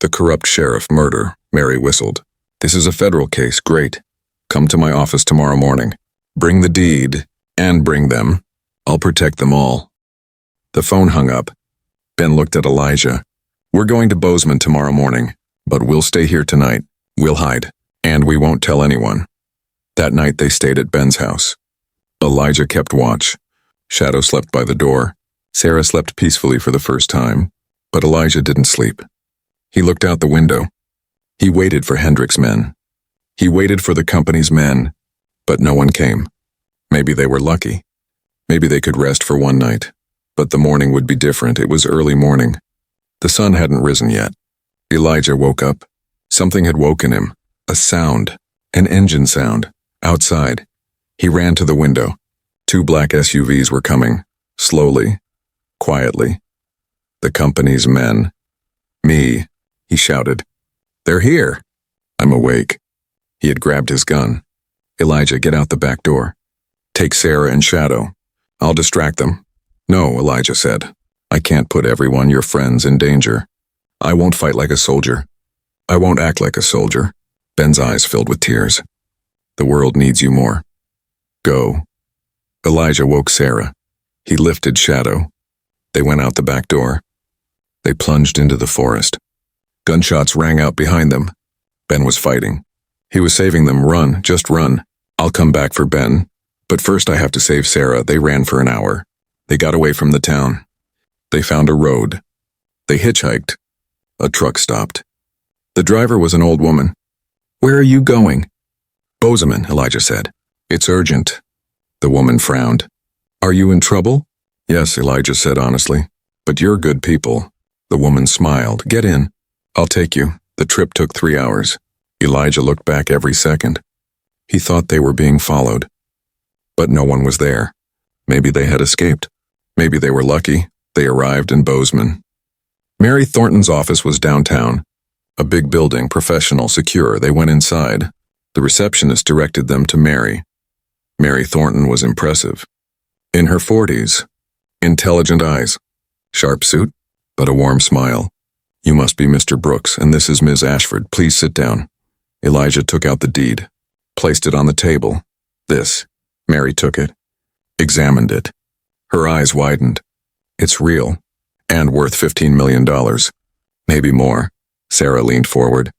the corrupt sheriff, murder. Mary whistled. This is a federal case. Great. Come to my office tomorrow morning. Bring the deed, and bring them. I'll protect them all. The phone hung up. Ben looked at Elijah. We're going to Bozeman tomorrow morning, but we'll stay here tonight. We'll hide, and we won't tell anyone. That night they stayed at Ben's house. Elijah kept watch. Shadow slept by the door. Sarah slept peacefully for the first time, but Elijah didn't sleep. He looked out the window. He waited for Hendricks' men. He waited for the company's men, but no one came. Maybe they were lucky. Maybe they could rest for one night. But the morning would be different. It was early morning. The sun hadn't risen yet. Elijah woke up. Something had woken him. A sound. An engine sound. Outside. He ran to the window. 2 black SUVs were coming. Slowly. Quietly. The company's men. Me, he shouted. They're here. I'm awake. He had grabbed his gun. Elijah, get out the back door. Take Sarah and Shadow. I'll distract them. No, Elijah said. I can't put everyone, your friends, in danger. I won't fight like a soldier. I won't act like a soldier. Ben's eyes filled with tears. The world needs you more. Go. Elijah woke Sarah. He lifted Shadow. They went out the back door. They plunged into the forest. Gunshots rang out behind them. Ben was fighting. He was saving them. Run, just run. I'll come back for Ben. But first I have to save Sarah. They ran for an hour. They got away from the town. They found a road. They hitchhiked. A truck stopped. The driver was an old woman. Where are you going? Bozeman, Elijah said. It's urgent. The woman frowned. Are you in trouble? Yes, Elijah said honestly. But you're good people. The woman smiled. Get in. I'll take you. The trip took 3 hours. Elijah looked back every second. He thought they were being followed. But no one was there. Maybe they had escaped. Maybe they were lucky. They arrived in Bozeman. Mary Thornton's office was downtown. A big building, professional, secure. They went inside. The receptionist directed them to Mary. Mary Thornton was impressive. In her 40s. Intelligent eyes. Sharp suit, but a warm smile. You must be Mr. Brooks, and this is Ms. Ashford. Please sit down. Elijah took out the deed. Placed it on the table. This. Mary took it. Examined it. Her eyes widened. It's real. And worth $15 million. Maybe more. Sarah leaned forward.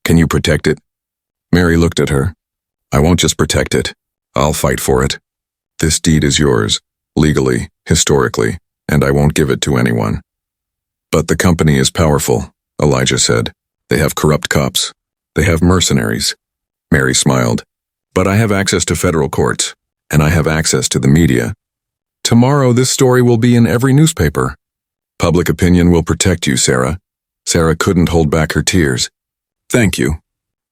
Can you protect it? Mary looked at her. I won't just protect it. I'll fight for it. This deed is yours, legally, historically, and I won't give it to anyone. But the company is powerful, Elijah said. They have corrupt cops. They have mercenaries. Mary smiled. But I have access to federal courts, and I have access to the media. Tomorrow this story will be in every newspaper. Public opinion will protect you, Sarah. Sarah couldn't hold back her tears. Thank you.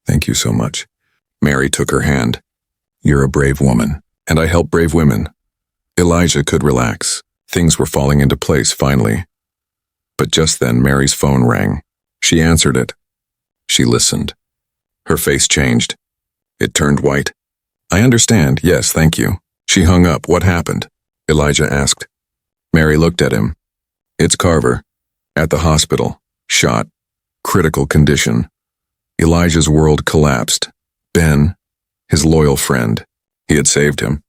Thank you so much. Mary took her hand. You're a brave woman, and I help brave women. Elijah could relax. Things were falling into place finally. But just then Mary's phone rang. She answered it. She listened. Her face changed. It turned white. I understand, yes, thank you. She hung up. What happened? Elijah asked. Mary looked at him. It's Carver. At the hospital. Shot. Critical condition. Elijah's world collapsed. Ben, his loyal friend. He had saved him.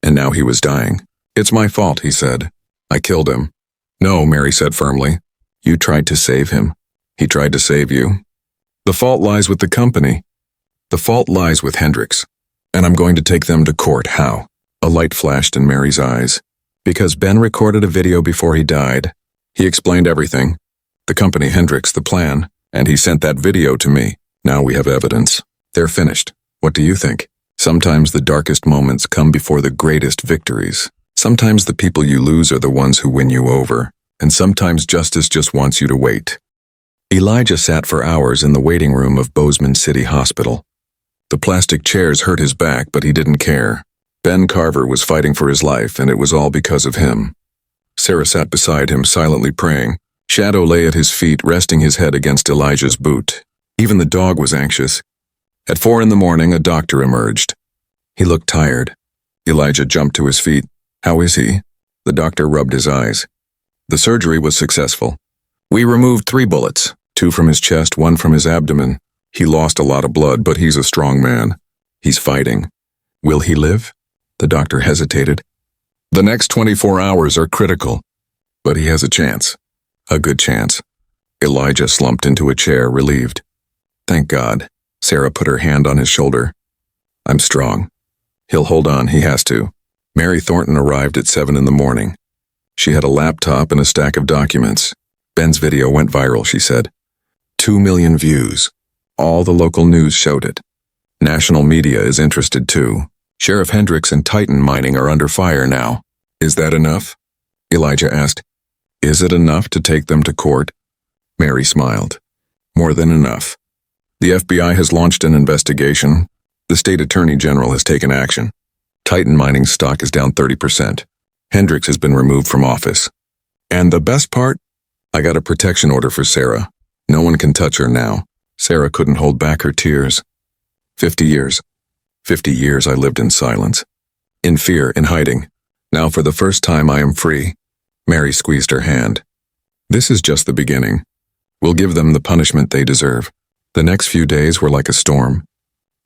And now he was dying. It's my fault, he said. I killed him. No, Mary said firmly. You tried to save him. He tried to save you. The fault lies with the company. The fault lies with Hendricks. And I'm going to take them to court. How? A light flashed in Mary's eyes. Because Ben recorded a video before he died. He explained everything. The company, Hendricks, the plan. And he sent that video to me. Now we have evidence. They're finished. What do you think? Sometimes the darkest moments come before the greatest victories. Sometimes the people you lose are the ones who win you over. And sometimes justice just wants you to wait. Elijah sat for hours in the waiting room of Bozeman City Hospital. The plastic chairs hurt his back, but he didn't care. Ben Carver was fighting for his life, and it was all because of him. Sarah sat beside him, silently praying. Shadow lay at his feet, resting his head against Elijah's boot. Even the dog was anxious. At 4 a.m, a doctor emerged. He looked tired. Elijah jumped to his feet. How is he? The doctor rubbed his eyes. The surgery was successful. We removed 3 bullets, 2 from his chest, 1 from his abdomen. He lost a lot of blood, but he's a strong man. He's fighting. Will he live? The doctor hesitated. The next 24 hours are critical. But he has a chance. A good chance. Elijah slumped into a chair, relieved. Thank God. Sarah put her hand on his shoulder. I'm strong. He'll hold on, he has to. Mary Thornton arrived at 7 a.m. She had a laptop and a stack of documents. Ben's video went viral, she said. 2 million views. All the local news showed it. National media is interested too. Sheriff Hendricks and Titan Mining are under fire now. Is that enough? Elijah asked. Is it enough to take them to court? Mary smiled. More than enough. The FBI has launched an investigation. The state attorney general has taken action. Titan Mining's stock is down 30%. Hendricks has been removed from office. And the best part? I got a protection order for Sarah. No one can touch her now. Sarah couldn't hold back her tears. 50 years. 50 years I lived in silence. In fear, in hiding. Now for the first time I am free. Mary squeezed her hand. This is just the beginning. We'll give them the punishment they deserve. The next few days were like a storm.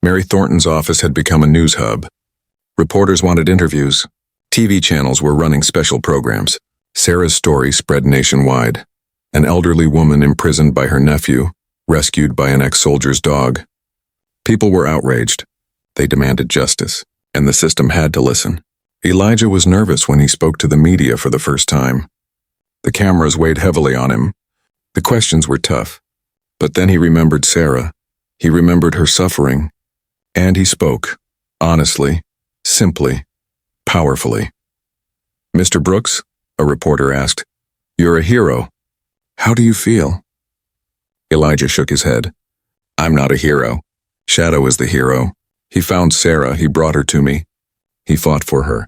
Mary Thornton's office had become a news hub. Reporters wanted interviews. TV channels were running special programs. Sarah's story spread nationwide. An elderly woman imprisoned by her nephew, rescued by an ex-soldier's dog. People were outraged. They demanded justice, and the system had to listen. Elijah was nervous when he spoke to the media for the first time. The cameras weighed heavily on him. The questions were tough. But then he remembered Sarah. He remembered her suffering. And he spoke, honestly, simply, powerfully. Mr. Brooks, a reporter asked, you're a hero. How do you feel? Elijah shook his head. I'm not a hero. Shadow is the hero. He found Sarah, he brought her to me. He fought for her.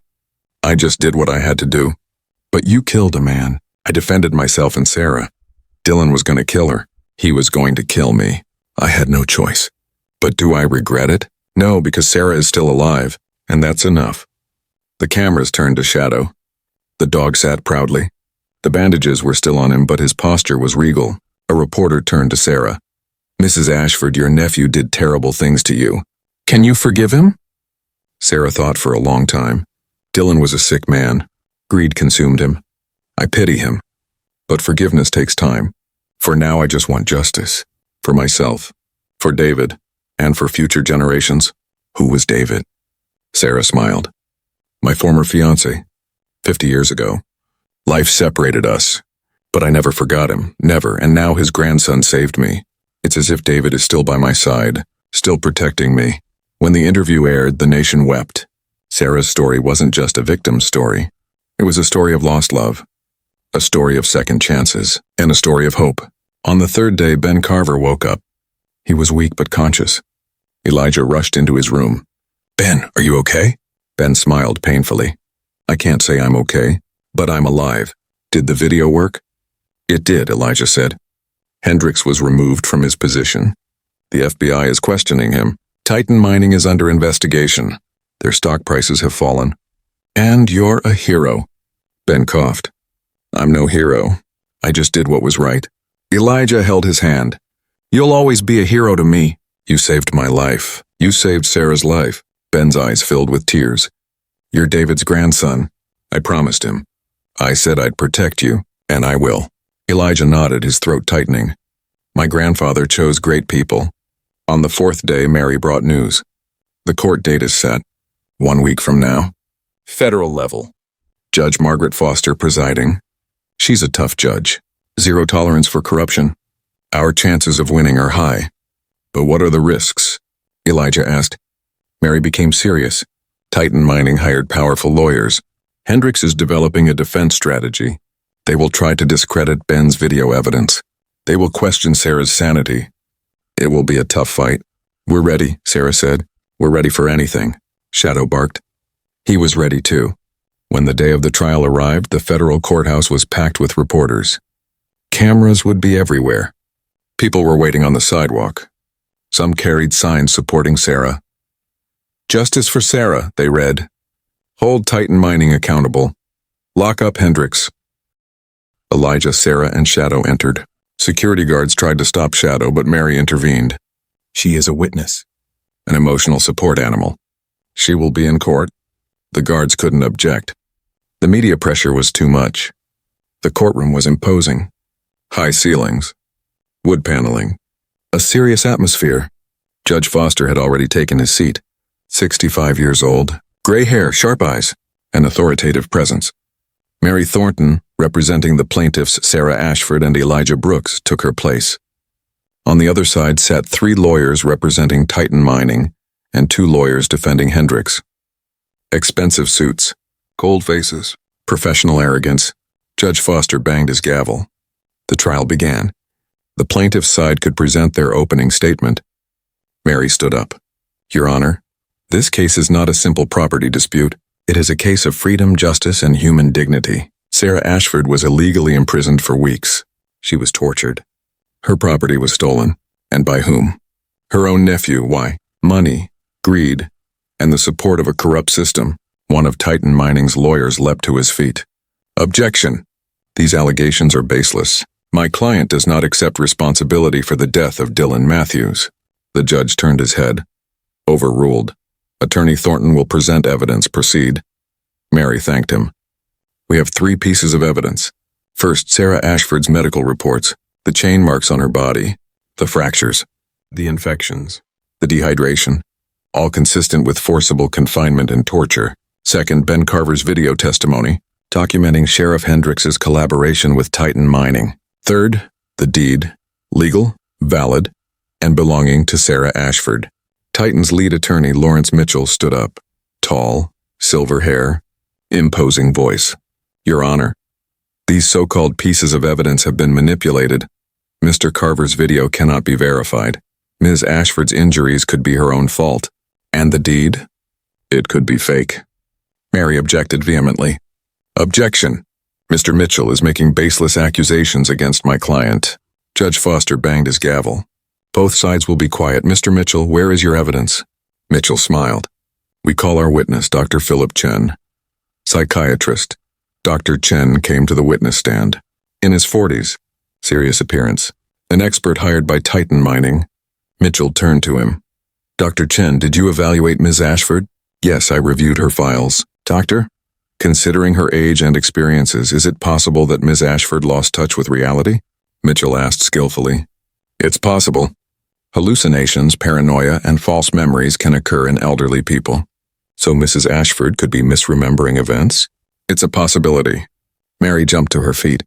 I just did what I had to do. But you killed a man. I defended myself and Sarah. Dylan was going to kill her. He was going to kill me. I had no choice. But do I regret it? No, because Sarah is still alive, and that's enough. The cameras turned to Shadow. The dog sat proudly. The bandages were still on him, but his posture was regal. A reporter turned to Sarah. Mrs. Ashford, your nephew did terrible things to you. Can you forgive him? Sarah thought for a long time. Dylan was a sick man. Greed consumed him. I pity him. But forgiveness takes time. For now, I just want justice. For myself. For David. And for future generations. Who was David? Sarah smiled. My former fiancée. 50 years ago. Life separated us. But I never forgot him. Never. And now his grandson saved me. It's as if David is still by my side. Still protecting me. When the interview aired, the nation wept. Sarah's story wasn't just a victim's story. It was a story of lost love. A story of second chances. And a story of hope. On the 3rd day, Ben Carver woke up. He was weak but conscious. Elijah rushed into his room. Ben, are you okay? Ben smiled painfully. I can't say I'm okay, but I'm alive. Did the video work? It did, Elijah said. Hendricks was removed from his position. The FBI is questioning him. Titan Mining is under investigation. Their stock prices have fallen. And you're a hero. Ben coughed. I'm no hero. I just did what was right. Elijah held his hand. You'll always be a hero to me. You saved my life. You saved Sarah's life. Ben's eyes filled with tears. You're David's grandson. I promised him. I said I'd protect you, and I will. Elijah nodded, his throat tightening. My grandfather chose great people. On the fourth day, Mary brought news. The court date is set. 1 week from now. Federal level. Judge Margaret Foster presiding. She's a tough judge. Zero tolerance for corruption. Our chances of winning are high. But what are the risks? Elijah asked. Mary became serious. Titan Mining hired powerful lawyers. Hendricks is developing a defense strategy. They will try to discredit Ben's video evidence. They will question Sarah's sanity. It will be a tough fight. We're ready, Sarah said. We're ready for anything, Shadow barked. He was ready too. When the day of the trial arrived, the federal courthouse was packed with reporters. Cameras would be everywhere. People were waiting on the sidewalk. Some carried signs supporting Sarah. Justice for Sarah, they read. Hold Titan Mining accountable. Lock up Hendricks. Elijah, Sarah, and Shadow entered. Security guards tried to stop Shadow, but Mary intervened. She is a witness. An emotional support animal. She will be in court. The guards couldn't object. The media pressure was too much. The courtroom was imposing. High ceilings. Wood paneling. A serious atmosphere. Judge Foster had already taken his seat. 65 years old, gray hair, sharp eyes, an authoritative presence. Mary Thornton, representing the plaintiffs Sarah Ashford and Elijah Brooks, took her place. On the other side sat 3 lawyers representing Titan Mining and 2 lawyers defending Hendricks. Expensive suits, cold faces, professional arrogance. Judge Foster banged his gavel. The trial began. The plaintiff's side could present their opening statement. Mary stood up. Your Honor, this case is not a simple property dispute. It is a case of freedom, justice, and human dignity. Sarah Ashford was illegally imprisoned for weeks. She was tortured. Her property was stolen. And by whom? Her own nephew. Why? Money, greed, and the support of a corrupt system. One of Titan Mining's lawyers leapt to his feet. Objection. These allegations are baseless. My client does not accept responsibility for the death of Dylan Matthews. The judge turned his head. Overruled. Attorney Thornton will present evidence. Proceed. Mary thanked him. We have 3 pieces of evidence. First, Sarah Ashford's medical reports, the chain marks on her body, the fractures, the infections, the dehydration, all consistent with forcible confinement and torture. Second, Ben Carver's video testimony, documenting Sheriff Hendricks's collaboration with Titan Mining. Third, the deed, legal, valid, and belonging to Sarah Ashford. Titan's lead attorney, Lawrence Mitchell, stood up. Tall, silver hair, imposing voice. Your Honor, these so-called pieces of evidence have been manipulated. Mr. Carver's video cannot be verified. Ms. Ashford's injuries could be her own fault. And the deed? It could be fake. Mary objected vehemently. Objection. Mr. Mitchell is making baseless accusations against my client. Judge Foster banged his gavel. Both sides will be quiet. Mr. Mitchell, where is your evidence? Mitchell smiled. We call our witness, Dr. Philip Chen. Psychiatrist. Dr. Chen came to the witness stand. In his 40s. Serious appearance. An expert hired by Titan Mining. Mitchell turned to him. Dr. Chen, did you evaluate Ms. Ashford? Yes, I reviewed her files. Doctor? Considering her age and experiences, is it possible that Ms. Ashford lost touch with reality? Mitchell asked skillfully. It's possible. Hallucinations, paranoia, and false memories can occur in elderly people. So Mrs. Ashford could be misremembering events? It's a possibility. Mary jumped to her feet.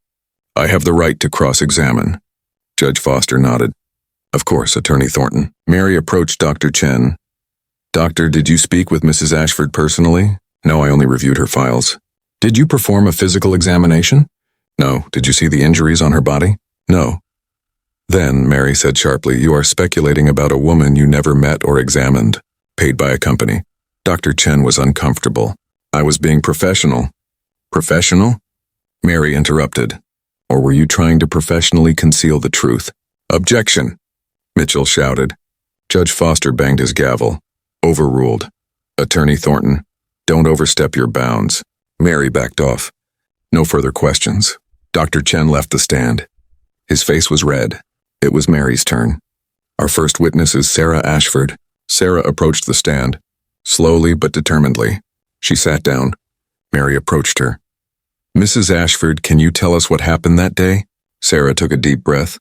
I have the right to cross-examine. Judge Foster nodded. Of course, Attorney Thornton. Mary approached Dr. Chen. Doctor, did you speak with Mrs. Ashford personally? No, I only reviewed her files. Did you perform a physical examination? No. Did you see the injuries on her body? No. Then, Mary said sharply, you are speculating about a woman you never met or examined, paid by a company. Dr. Chen was uncomfortable. I was being professional. Professional? Mary interrupted. Or were you trying to professionally conceal the truth? Objection! Mitchell shouted. Judge Foster banged his gavel. Overruled. Attorney Thornton, don't overstep your bounds. Mary backed off. No further questions. Dr. Chen left the stand. His face was red. It was Mary's turn. Our first witness is Sarah Ashford. Sarah approached the stand. Slowly but determinedly. She sat down. Mary approached her. Mrs. Ashford, can you tell us what happened that day? Sarah took a deep breath.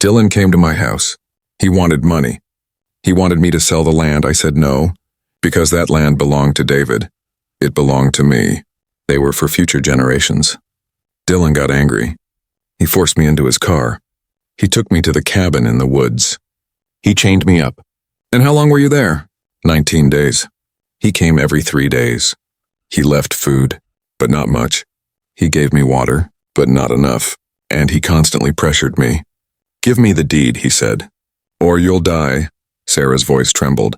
Dylan came to my house. He wanted money. He wanted me to sell the land. I said no, because that land belonged to David. It belonged to me. They were for future generations. Dylan got angry. He forced me into his car. He took me to the cabin in the woods. He chained me up. And how long were you there? 19 days. He came every 3 days. He left food, but not much. He gave me water, but not enough. And he constantly pressured me. Give me the deed, he said. Or you'll die. Sarah's voice trembled.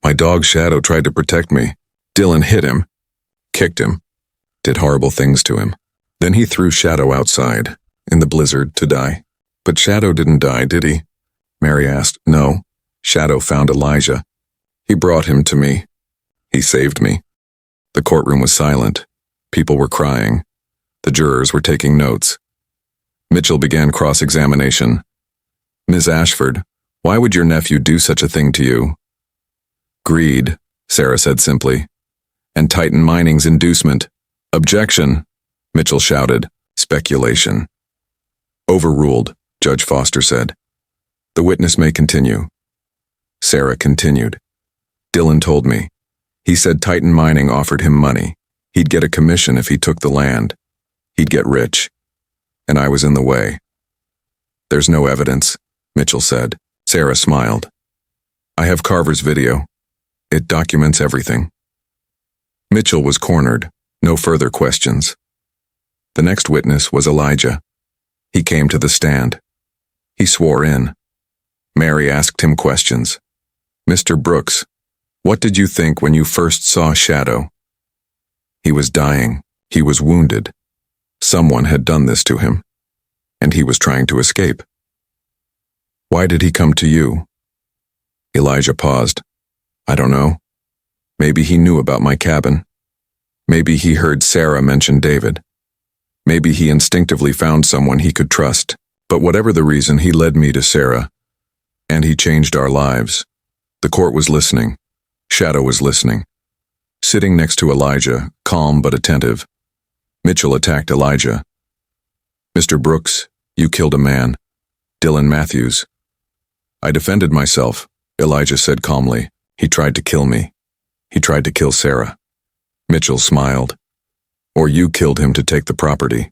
My dog Shadow tried to protect me. Dylan hit him, kicked him, did horrible things to him. Then he threw Shadow outside, in the blizzard, to die. But Shadow didn't die, did he? Mary asked. No. Shadow found Elijah. He brought him to me. He saved me. The courtroom was silent. People were crying. The jurors were taking notes. Mitchell began cross-examination. Ms. Ashford, why would your nephew do such a thing to you? Greed, Sarah said simply. And Titan Mining's inducement. Objection, Mitchell shouted. Speculation. Overruled, Judge Foster said. The witness may continue. Sarah continued. Dylan told me. He said Titan Mining offered him money. He'd get a commission if he took the land. He'd get rich. And I was in the way. There's no evidence, Mitchell said. Sarah smiled. I have Carver's video. It documents everything. Mitchell was cornered. No further questions. The next witness was Elijah. He came to the stand. He swore in. Mary asked him questions. Mr. Brooks, what did you think when you first saw Shadow? He was dying. He was wounded. Someone had done this to him, and he was trying to escape. Why did he come to you? Elijah paused. I don't know. Maybe he knew about my cabin. Maybe he heard Sarah mention David. Maybe he instinctively found someone he could trust. But whatever the reason, he led me to Sarah, and he changed our lives. The court was listening. Shadow was listening. Sitting next to Elijah, calm but attentive, Mitchell attacked Elijah. Mr. Brooks, you killed a man. Dylan Matthews. I defended myself, Elijah said calmly. He tried to kill me. He tried to kill Sarah. Mitchell smiled. Or you killed him to take the property.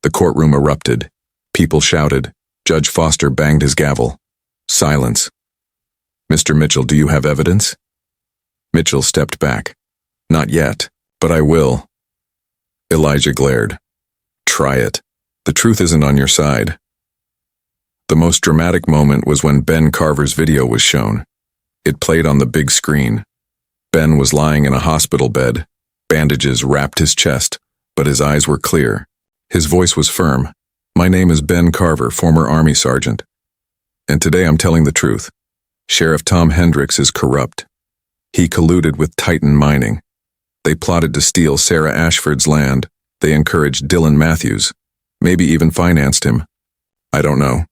The courtroom erupted. People shouted. Judge Foster banged his gavel. Silence. Mr. Mitchell, do you have evidence? Mitchell stepped back. Not yet, but I will. Elijah glared. Try it. The truth isn't on your side. The most dramatic moment was when Ben Carver's video was shown. It played on the big screen. Ben was lying in a hospital bed. Bandages wrapped his chest, but his eyes were clear. His voice was firm. My name is Ben Carver, former Army sergeant. And today I'm telling the truth. Sheriff Tom Hendricks is corrupt. He colluded with Titan Mining. They plotted to steal Sarah Ashford's land. They encouraged Dylan Matthews, maybe even financed him. I don't know.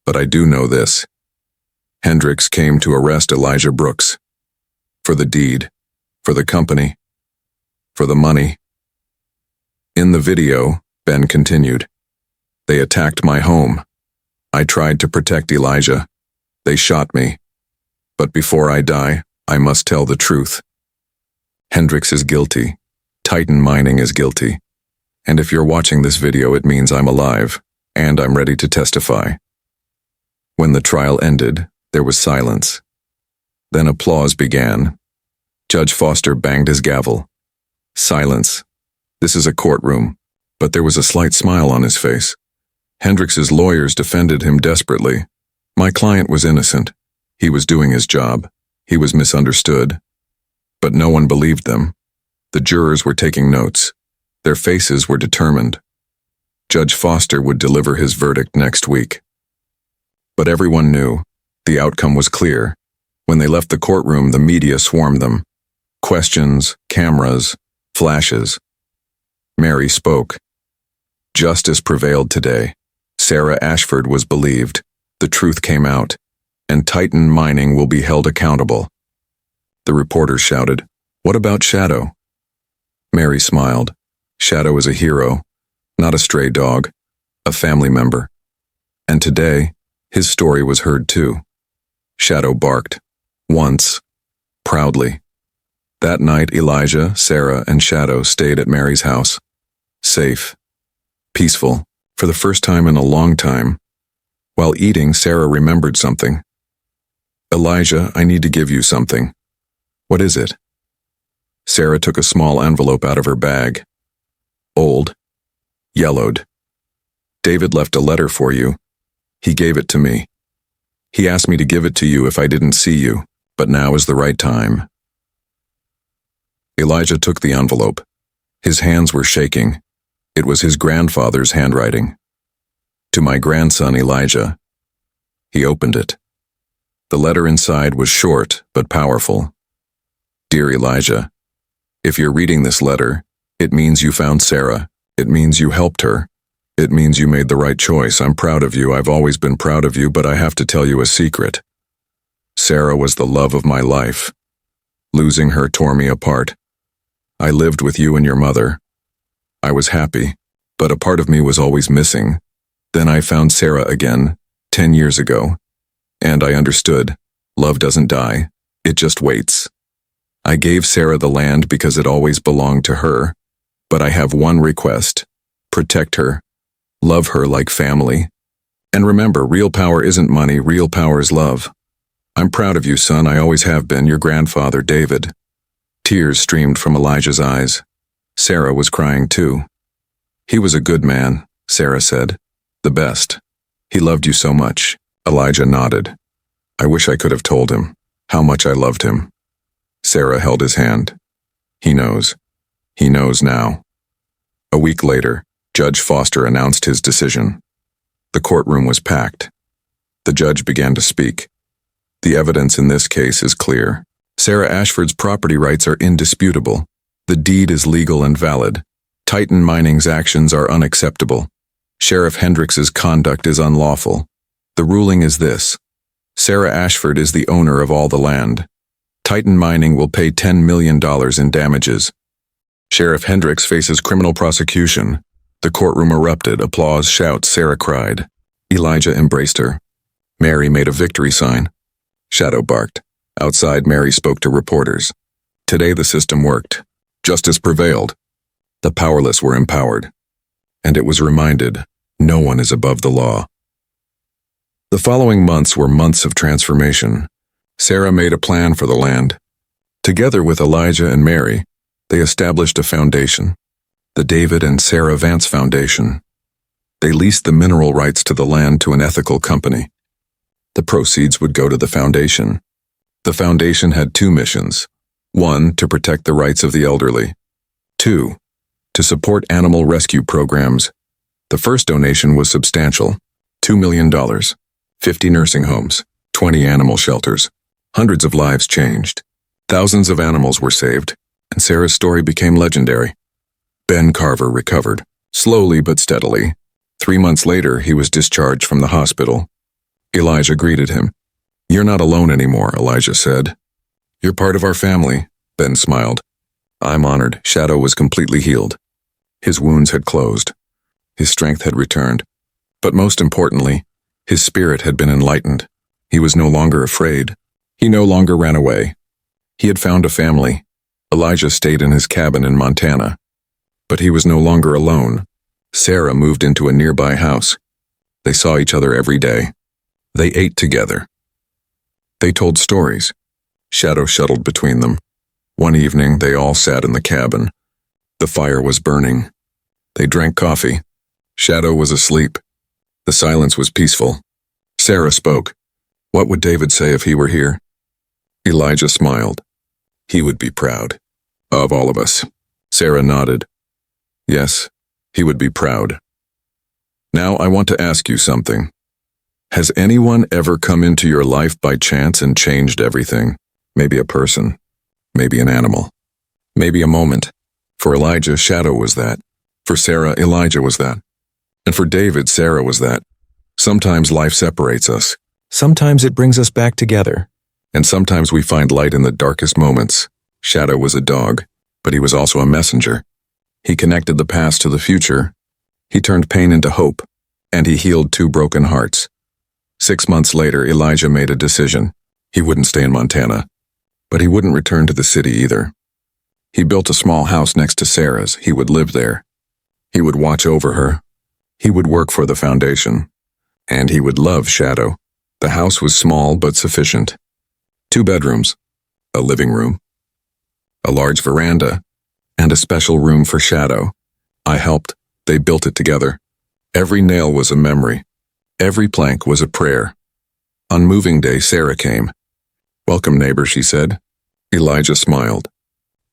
But I do know this. Hendricks came to arrest Elijah Brooks. For the deed. For the company. For the money. In the video, Ben continued. They attacked my home. I tried to protect Elijah. They shot me. But before I die, I must tell the truth. Hendricks is guilty. Titan Mining is guilty. And if you're watching this video, it means I'm alive, and I'm ready to testify. When the trial ended, there was silence. Then applause began. Judge Foster banged his gavel. Silence. This is a courtroom, but there was a slight smile on his face. Hendricks's lawyers defended him desperately. My client was innocent. He was doing his job. He was misunderstood. But no one believed them. The jurors were taking notes. Their faces were determined. Judge Foster would deliver his verdict next week. But everyone knew, The outcome was clear. When they left the courtroom, the media swarmed them. Questions, cameras, flashes. Mary spoke. Justice prevailed today. Sarah Ashford was believed. The truth came out, and Titan Mining will be held accountable. The reporters shouted, "What about Shadow?" Mary smiled. Shadow is a hero, not a stray dog, a family member. And today, his story was heard too. Shadow barked. Once. Proudly. That night, Elijah, Sarah, and Shadow stayed at Mary's house. Safe. Peaceful. For the first time in a long time. While eating, Sarah remembered something. "Elijah, I need to give you something." "What is it?" Sarah took a small envelope out of her bag. Old. Yellowed. "David left a letter for you. He gave it to me. He asked me to give it to you if I didn't see you, but now is the right time." Elijah took the envelope. His hands were shaking. It was his grandfather's handwriting. "To my grandson Elijah." He opened it. The letter inside was short but powerful. "Dear Elijah, if you're reading this letter, it means you found Sarah. It means you helped her. It means you made the right choice. I'm proud of you. I've always been proud of you, but I have to tell you a secret. Sarah was the love of my life. Losing her tore me apart. I lived with you and your mother. I was happy, but a part of me was always missing. Then I found Sarah again, 10 years ago. And I understood. Love doesn't die. It just waits. I gave Sarah the land because it always belonged to her. But I have one request. Protect her. Love her like family. And remember, real power isn't money, real power is love. I'm proud of you, son. I always have been. Your grandfather, David." Tears streamed from Elijah's eyes. Sarah was crying too. "He was a good man," Sarah said. "The best. He loved you so much." Elijah nodded. "I wish I could have told him how much I loved him." Sarah held his hand. "He knows. He knows now." A week later, Judge Foster announced his decision. The courtroom was packed. The judge began to speak. "The evidence in this case is clear. Sarah Ashford's property rights are indisputable. The deed is legal and valid. Titan Mining's actions are unacceptable. Sheriff Hendricks's conduct is unlawful. The ruling is this. Sarah Ashford is the owner of all the land. Titan Mining will pay $10 million in damages. Sheriff Hendricks faces criminal prosecution." The courtroom erupted. Applause, shouts. Sarah cried. Elijah embraced her. Mary made a victory sign. Shadow barked. Outside, Mary spoke to reporters. Today the system worked. Justice prevailed. The powerless were empowered. And it was reminded, no one is above the law. The following months were months of transformation. Sarah made a plan for the land. Together with Elijah and Mary, they established a foundation, the David and Sarah Vance Foundation. They leased the mineral rights to the land to an ethical company. The proceeds would go to the foundation. The foundation had two missions. 1, to protect the rights of the elderly. 2, to support animal rescue programs. The first donation was substantial, $2 million, 50 nursing homes, 20 animal shelters. Hundreds of lives changed. Thousands of animals were saved, and Sarah's story became legendary. Ben Carver recovered, slowly but steadily. 3 months later, he was discharged from the hospital. Elijah greeted him. "You're not alone anymore," Elijah said. "You're part of our family," Ben smiled. "I'm honored." Shadow was completely healed. His wounds had closed. His strength had returned. But most importantly, his spirit had been enlightened. He was no longer afraid. He no longer ran away. He had found a family. Elijah stayed in his cabin in Montana. But he was no longer alone. Sarah moved into a nearby house. They saw each other every day. They ate together. They told stories. Shadow shuttled between them. One evening, they all sat in the cabin. The fire was burning. They drank coffee. Shadow was asleep. The silence was peaceful. Sarah spoke. "What would David say if he were here?" Elijah smiled. "He would be proud. Of all of us." Sarah nodded. "Yes, he would be proud. Now I want to ask you something. Has anyone ever come into your life by chance and changed everything? Maybe a person, maybe an animal, maybe a moment. For Elijah, Shadow was that. For Sarah, Elijah was that. And for David, Sarah was that. Sometimes life separates us. Sometimes it brings us back together. And sometimes we find light in the darkest moments. Shadow was a dog, but he was also a messenger. He connected the past to the future. He turned pain into hope, and he healed 2 broken hearts. 6 months later, Elijah made a decision. He wouldn't stay in Montana, but he wouldn't return to the city either. He built a small house next to Sarah's. He would live there. He would watch over her. He would work for the foundation. And he would love Shadow. The house was small but sufficient. 2 bedrooms, a living room, a large veranda, and a special room for Shadow. I helped. They built it together. Every nail was a memory. Every plank was a prayer. On moving day, Sarah came. "Welcome, neighbor," she said. Elijah smiled.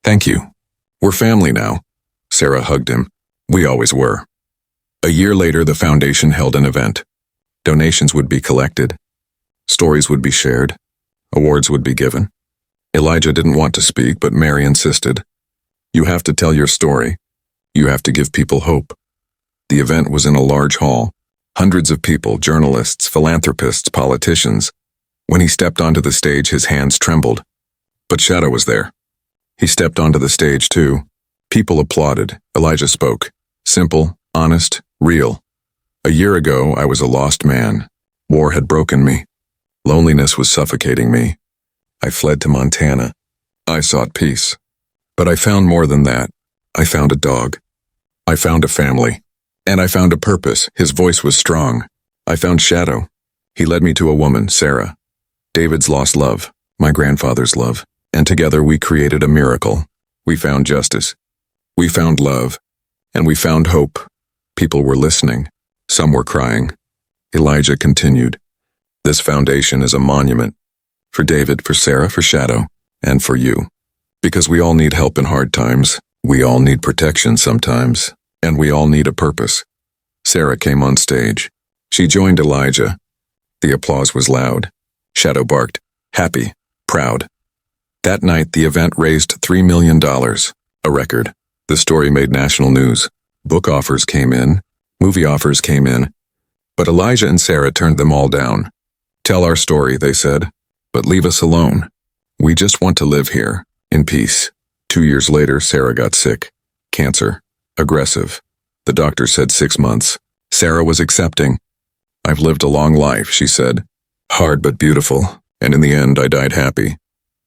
"Thank you. We're family now." Sarah hugged him. "We always were." A year later, the foundation held an event. Donations would be collected. Stories would be shared. Awards would be given. Elijah didn't want to speak, but Mary insisted. "You have to tell your story. You have to give people hope." The event was in a large hall. Hundreds of people, journalists, philanthropists, politicians. When he stepped onto the stage, his hands trembled. But Shadow was there. He stepped onto the stage too. People applauded. Elijah spoke. Simple, honest, real. "A year ago, I was a lost man. War had broken me. Loneliness was suffocating me. I fled to Montana. I sought peace. But I found more than that. I found a dog. I found a family. And I found a purpose." His voice was strong. "I found Shadow. He led me to a woman, Sarah. David's lost love, my grandfather's love. And together we created a miracle. We found justice. We found love. And we found hope." People were listening. Some were crying. Elijah continued. "This foundation is a monument. For David, for Sarah, for Shadow, and for you. Because we all need help in hard times. We all need protection sometimes. And we all need a purpose." Sarah came on stage. She joined Elijah. The applause was loud. Shadow barked, happy, proud. That night, the event raised $3 million, a record. The story made national news. Book offers came in. Movie offers came in. But Elijah and Sarah turned them all down. "Tell our story," they said, "but leave us alone. We just want to live here, in peace." 2 years later, Sarah got sick. Cancer. Aggressive. The doctor said 6 months. Sarah was accepting. "I've lived a long life," she said. "Hard but beautiful, and in the end I died happy."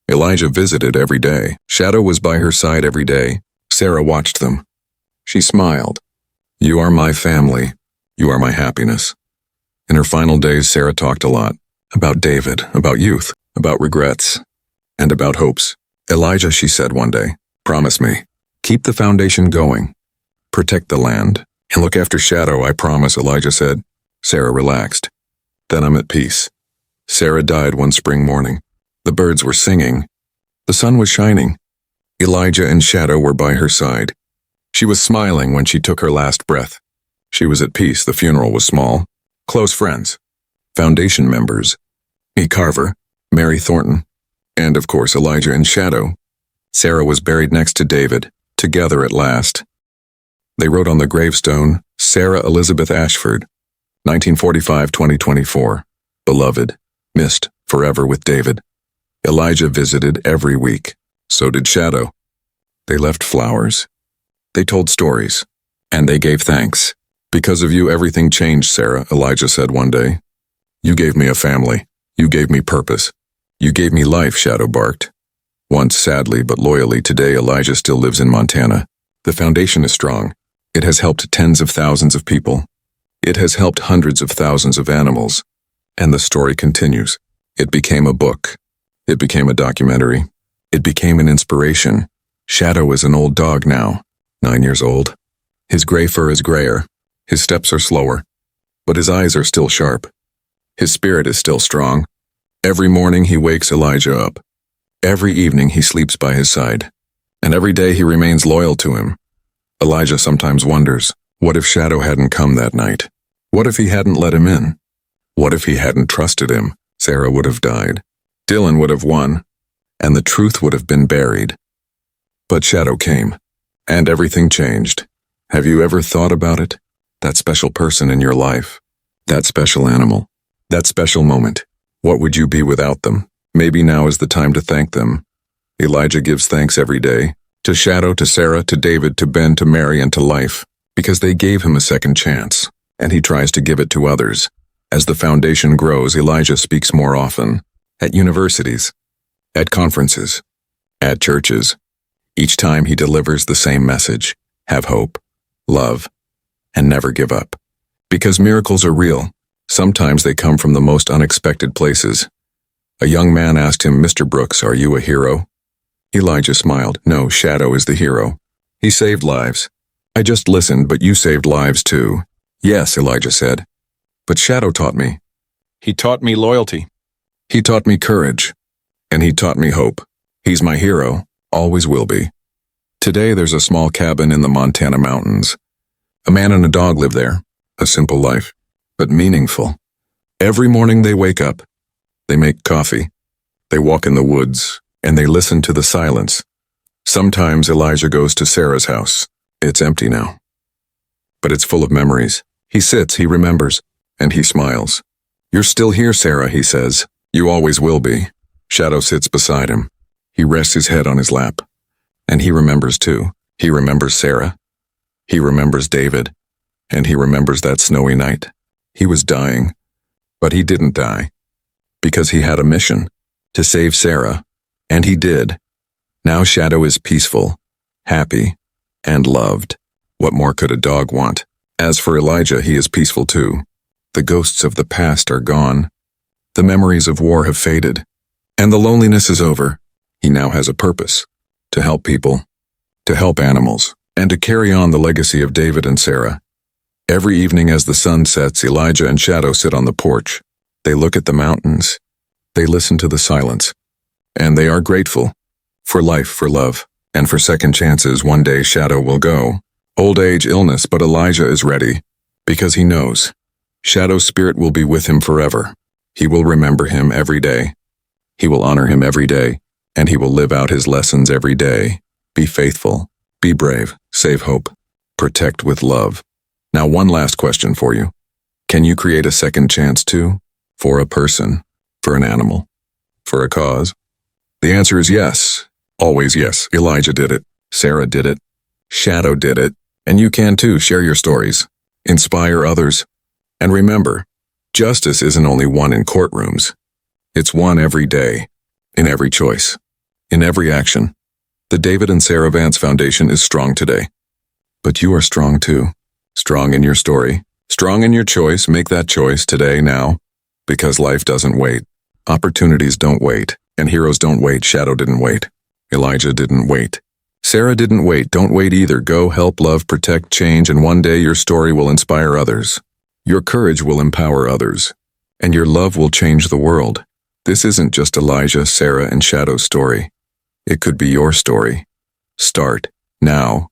Elijah visited every day. Shadow was by her side every day. Sarah watched them. She smiled. "You are my family. You are my happiness." In her final days, Sarah talked a lot. About David, about youth, about regrets, and about hopes. "Elijah," she said one day, "promise me. Keep the foundation going. Protect the land, and look after Shadow, I promise," Elijah said. Sarah relaxed. "Then I'm at peace." Sarah died one spring morning. The birds were singing. The sun was shining. Elijah and Shadow were by her side. She was smiling when she took her last breath. She was at peace. The funeral was small. Close friends. Foundation members. E. Carver, Mary Thornton, and of course Elijah and Shadow. Sarah was buried next to David, together at last. They wrote on the gravestone, "Sarah Elizabeth Ashford, 1945-2024, beloved, missed forever with David." Elijah visited every week. So did Shadow. They left flowers. They told stories. And they gave thanks. "Because of you, everything changed, Sarah," Elijah said one day. "You gave me a family. You gave me purpose. You gave me life," Shadow barked. Once sadly but loyally, today Elijah still lives in Montana. The foundation is strong. It has helped tens of thousands of people. It has helped hundreds of thousands of animals. And the story continues. It became a book. It became a documentary. It became an inspiration. Shadow is an old dog now, 9 years old. His gray fur is grayer. His steps are slower. But his eyes are still sharp. His spirit is still strong. Every morning he wakes Elijah up. Every evening he sleeps by his side. And every day he remains loyal to him. Elijah sometimes wonders, what if Shadow hadn't come that night? What if he hadn't let him in? What if he hadn't trusted him? Sarah would have died. Dylan would have won, and the truth would have been buried. But Shadow came, and everything changed. Have you ever thought about it? That special person in your life, that special animal, that special moment. What would you be without them? Maybe now is the time to thank them. Elijah gives thanks every day, to Shadow, to Sarah, to David, to Ben, to Mary, and to life, because they gave him a second chance, and he tries to give it to others. As the foundation grows, Elijah speaks more often, at universities, at conferences, at churches. Each time he delivers the same message: have hope, love, and never give up. Because miracles are real, sometimes they come from the most unexpected places. A young man asked him, "Mr. Brooks, are you a hero?" Elijah smiled. "No, Shadow is the hero. He saved lives. I just listened, but you saved lives too." "Yes," Elijah said. "But Shadow taught me. He taught me loyalty. He taught me courage. And he taught me hope. He's my hero, always will be." Today there's a small cabin in the Montana mountains. A man and a dog live there. A simple life, but meaningful. Every morning they wake up. They make coffee. They walk in the woods, and they listen to the silence. Sometimes Elijah goes to Sarah's house. It's empty now, but it's full of memories. He sits, he remembers, and he smiles. "You're still here, Sarah," he says. "You always will be." Shadow sits beside him. He rests his head on his lap. And he remembers too. He remembers Sarah. He remembers David. And he remembers that snowy night. He was dying, but he didn't die. Because he had a mission, to save Sarah. And he did. Now Shadow is peaceful, happy, and loved. What more could a dog want? As for Elijah, he is peaceful too. The ghosts of the past are gone. The memories of war have faded. And the loneliness is over. He now has a purpose: to help people, to help animals, and to carry on the legacy of David and Sarah. Every evening as the sun sets, Elijah and Shadow sit on the porch. They look at the mountains. They listen to the silence. And they are grateful for life, for love, and for second chances. One day Shadow will go. Old age, illness, but Elijah is ready, because he knows Shadow's spirit will be with him forever. He will remember him every day. He will honor him every day, and he will live out his lessons every day. Be faithful, be brave, save hope, protect with love. Now one last question for you. Can you create a second chance too? For a person, for an animal, for a cause? The answer is yes. Always yes. Elijah did it. Sarah did it. Shadow did it. And you can too. Share your stories. Inspire others. And remember, justice isn't only won in courtrooms. It's won every day, in every choice, in every action. The David and Sarah Vance Foundation is strong today. But you are strong too. Strong in your story. Strong in your choice. Make that choice today, now. Because life doesn't wait. Opportunities don't wait. And heroes don't wait. Shadow didn't wait. Elijah didn't wait. Sarah didn't wait. Don't wait either. Go, help, love, protect, change, and one day your story will inspire others. Your courage will empower others. And your love will change the world. This isn't just Elijah, Sarah, and Shadow's story. It could be your story. Start now.